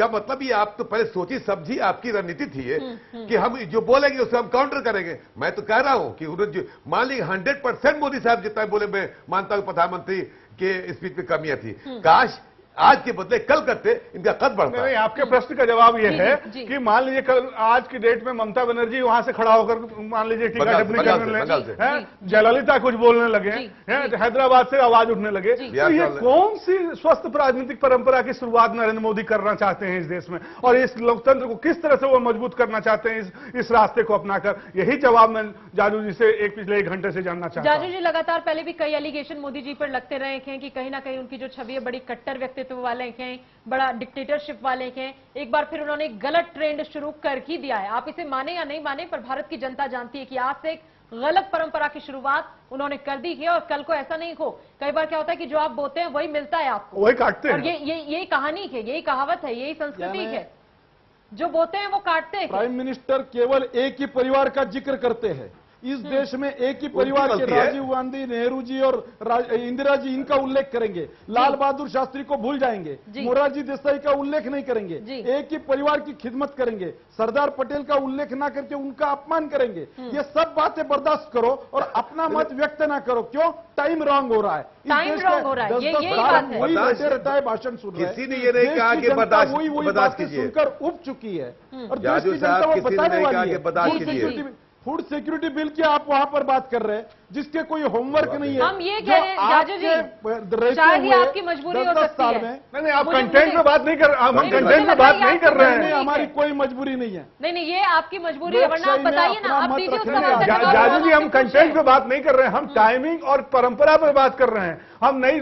मतलब ये आप तो पहले सोची समझी आपकी रणनीति थी ये कि हम जो बोलेंगे उससे हम काउंटर करेंगे। मैं तो कह रहा हूं कि उन्होंने मान ली 100% मोदी साहब जितना बोले मैं मानता हूं प्रधानमंत्री के स्पीच में कमियां थी, काश आज के बदले कल करते, इनका कद बढ़ता। नहीं, आपके प्रश्न का जवाब यह है कि मान लीजिए कल आज की डेट में ममता बनर्जी वहां से खड़ा होकर मान लीजिए टीका टिप्पणी करने लगे, जयललिता कुछ बोलने लगे, हैदराबाद से आवाज उठने लगे, तो ये कौन सी स्वस्थ राजनीतिक परंपरा की शुरुआत नरेंद्र मोदी करना चाहते हैं इस देश में, और इस लोकतंत्र को किस तरह से वो मजबूत करना चाहते हैं इस रास्ते को अपनाकर? यही जवाब मैं जाजू जी से पिछले 1 घंटे से जानना चाहता हूं। जाजू जी, लगातार पहले भी कई एलिगेशन मोदी जी पर लगते रहे हैं कि कहीं ना कहीं उनकी जो छवि है बड़ी कट्टर व्यक्तित्व वाले हैं, बड़ा डिक्टेटरशिप वाले हैं। एक बार फिर उन्होंने गलत ट्रेंड शुरू कर ही दिया है, आप इसे माने या नहीं माने, पर भारत की जनता जानती है कि आज से एक गलत परंपरा की शुरुआत उन्होंने कर दी है। और कल को ऐसा नहीं हो, कई बार क्या होता है कि जो आप बोते हैं वही मिलता है आपको, वही काटते हैं। और यही कहानी है, यही कहावत है, यही संस्कृति है, जो बोते हैं वो काटते हैं। प्राइम मिनिस्टर केवल एक ही परिवार का जिक्र करते हैं। इस देश में एक ही परिवार के राजीव गांधी, नेहरू जी और इंदिरा जी, इनका उल्लेख करेंगे, लाल बहादुर शास्त्री को भूल जाएंगे, मोरारजी देसाई का उल्लेख नहीं करेंगे, एक ही परिवार की खिदमत करेंगे, सरदार पटेल का उल्लेख ना करके उनका अपमान करेंगे। ये सब बातें बर्दाश्त करो और अपना मत व्यक्त ना करो। क्यों? टाइम रॉन्ग हो रहा है, टाइम रॉन्ग हो रहा है, ये बात है। वही बैठे रहता है, भाषण सुन रहे हैं, किसी ने ये नहीं कहा कि बर्दाश्त सुनकर उब चुकी है और देश की जनता वो बताने वाली है। फूड सिक्योरिटी बिल की आप वहां पर बात कर रहे हैं जिसके कोई होमवर्क नहीं है। हम ये कह रहे हैं जाजू जी, शायद ही आपकी मजबूरी हो सकती है। नहीं, आप कंटेंट में बात नहीं कर, हम कंटेंट में बात नहीं कर रहे हैं। हमारी कोई मजबूरी नहीं है। नहीं, ये आपकी मजबूरी है, वरना आप बताइए ना, आप दीजिए उसका। जाजू जी, हम कंटेंट पे बात नहीं कर रहे हैं, हम टाइमिंग और परंपरा पर बात कर रहे हैं। हम नई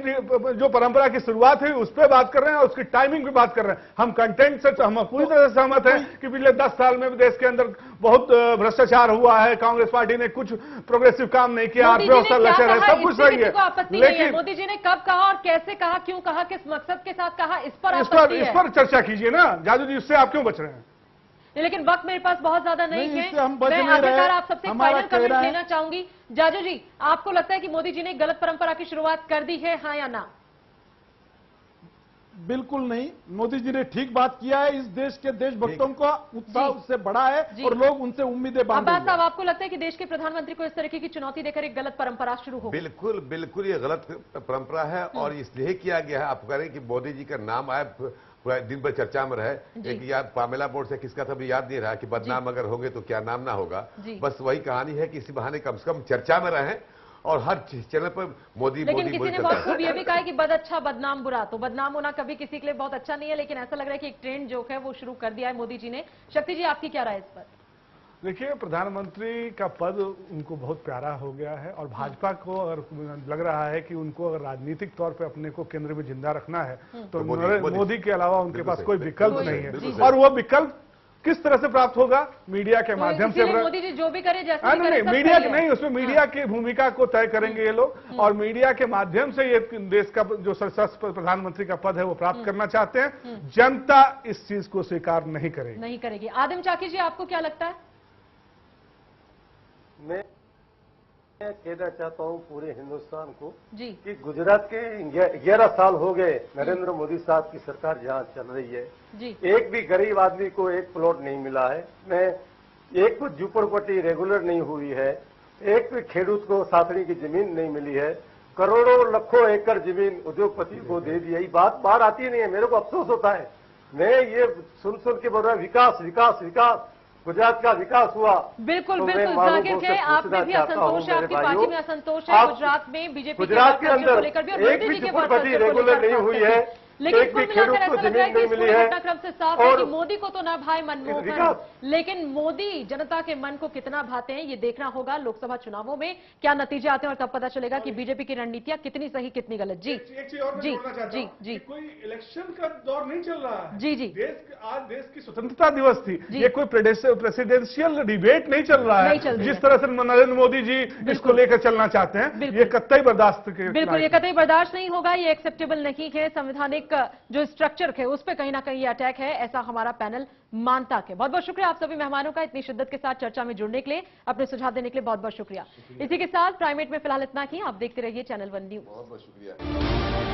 जो परंपरा की शुरुआत हुई उस पर बात कर रहे हैं और उसकी टाइमिंग पे बात कर रहे हैं। हम कंटेंट से हम पूरी तरह से सहमत हैं कि पिछले 10 साल में देश के अंदर बहुत भ्रष्टाचार हुआ है, कांग्रेस पार्टी ने कुछ प्रोग्रेसिव काम नहीं किया, अर्थव्यवस्था लचर है, सब कुछ सही है। लेकिन मोदी जी ने कब कहा और कैसे कहा, क्यों कहा, किस मकसद के साथ कहा, इस पर चर्चा कीजिए ना जाजू जी, इससे आप क्यों बच रहे हैं? लेकिन वक्त मेरे पास बहुत ज्यादा नहीं है। हम बच मैं नहीं रहे। आखिरकार आप सबसे फाइनल कमेंट है। लेना चाहूंगी। जाजू जी, आपको लगता है कि मोदी जी ने गलत परंपरा की शुरुआत कर दी है, हाँ या ना? बिल्कुल नहीं, मोदी जी ने ठीक बात किया है। इस देश के देशभक्तों का उत्साह उससे बड़ा है और लोग उनसे उम्मीदें बांधे अब्बास साहब, आपको लगता है कि देश के प्रधानमंत्री को इस तरीके की चुनौती देकर एक गलत परंपरा शुरू हो? बिल्कुल बिल्कुल, ये गलत परंपरा है और इसलिए किया गया है। आप कह रहे हैं कि मोदी जी का नाम आए, पूरा दिन भर चर्चा में रहे। एक याद पामेला बोर्ड से किसका था भी याद नहीं रहा कि बदनाम अगर होंगे तो क्या नाम ना होगा। बस वही कहानी है कि इसी बहाने कम से कम चर्चा में रहे और हर चैनल पर मोदी लेकिन मोदी किसी ने बहुत खूब ये भी कहा है कि बद अच्छा बदनाम बुरा, तो बदनाम होना कभी किसी के लिए बहुत अच्छा नहीं है, लेकिन ऐसा लग रहा है कि एक ट्रेंड जो है वो शुरू कर दिया है मोदी जी ने। शक्ति जी, आपकी क्या राय इस पर? देखिए, प्रधानमंत्री का पद उनको बहुत प्यारा हो गया है और भाजपा को अगर लग रहा है कि उनको अगर राजनीतिक तौर पे अपने को केंद्र में जिंदा रखना है तो मोदी के अलावा उनके पास कोई विकल्प नहीं है। और वो विकल्प किस तरह से प्राप्त होगा? मीडिया के माध्यम से। मोदी जी जो भी करे जैसे भी करे, मीडिया नहीं, उसमें मीडिया की भूमिका को तय करेंगे ये लोग और मीडिया के माध्यम से ये देश का जो सशस्त्र प्रधानमंत्री का पद है वो प्राप्त करना चाहते हैं। जनता इस चीज को स्वीकार नहीं करेगी। आदिम चाकी जी, आपको क्या लगता है? मैं कहना चाहता हूं पूरे हिंदुस्तान को जी कि गुजरात के 11 साल हो गए नरेंद्र मोदी साहब की सरकार जहां चल रही है जी। एक भी गरीब आदमी को एक प्लॉट नहीं मिला है, एक भी झुपड़पट्टी रेगुलर नहीं हुई है, एक भी खेडूत को साथड़ी की जमीन नहीं मिली है, करोड़ों लाखों एकड़ जमीन उद्योगपति को दे दी है। ये बात बाहर आती नहीं है, मेरे को अफसोस होता है। मैं ये सुन के बोल रहा विकास विकास विकास, गुजरात का विकास हुआ। बिल्कुल तो बिल्कुल, जाकिर है, आप में भी असंतोष है, आपकी पार्टी में असंतोष है। गुजरात में बीजेपी गुजरात के अंदर लेकर भी एक भी झुपड़पट्टी रेगुलर नहीं हुई है, लेकिन एक भी खेडूत को जमीन नहीं मिली है। घटनाक्रम से साफ है कि मोदी को तो ना भाई मनमोहन, लेकिन मोदी जनता के मन को कितना भाते हैं ये देखना होगा। लोकसभा चुनावों में क्या नतीजे आते हैं और तब पता चलेगा कि बीजेपी की रणनीतियां कितनी सही कितनी गलत। जी जी जी जी, कोई इलेक्शन का दौर नहीं चल रहा है। जी जी, आज देश की स्वतंत्रता दिवस थी, ये कोई प्रेसिडेंशियल डिबेट नहीं चल रहा है। जिस तरह से नरेंद्र मोदी जी इसको लेकर चलना चाहते हैं, ये कतई बर्दाश्त बिल्कुल, ये कतई बर्दाश्त नहीं होगा, ये एक्सेप्टेबल नहीं है। संवैधानिक जो स्ट्रक्चर है उस पर कहीं ना कहीं ये अटैक है, ऐसा हमारा पैनल मानता है। बहुत बहुत शुक्रिया आप सभी मेहमानों का इतनी शिद्दत के साथ चर्चा में जुड़ने के लिए, अपने सुझाव देने के लिए बहुत बहुत शुक्रिया। इसी के साथ प्राइमेट में फिलहाल इतना ही। आप देखते रहिए चैनल 1 न्यूज। बहुत बहुत शुक्रिया।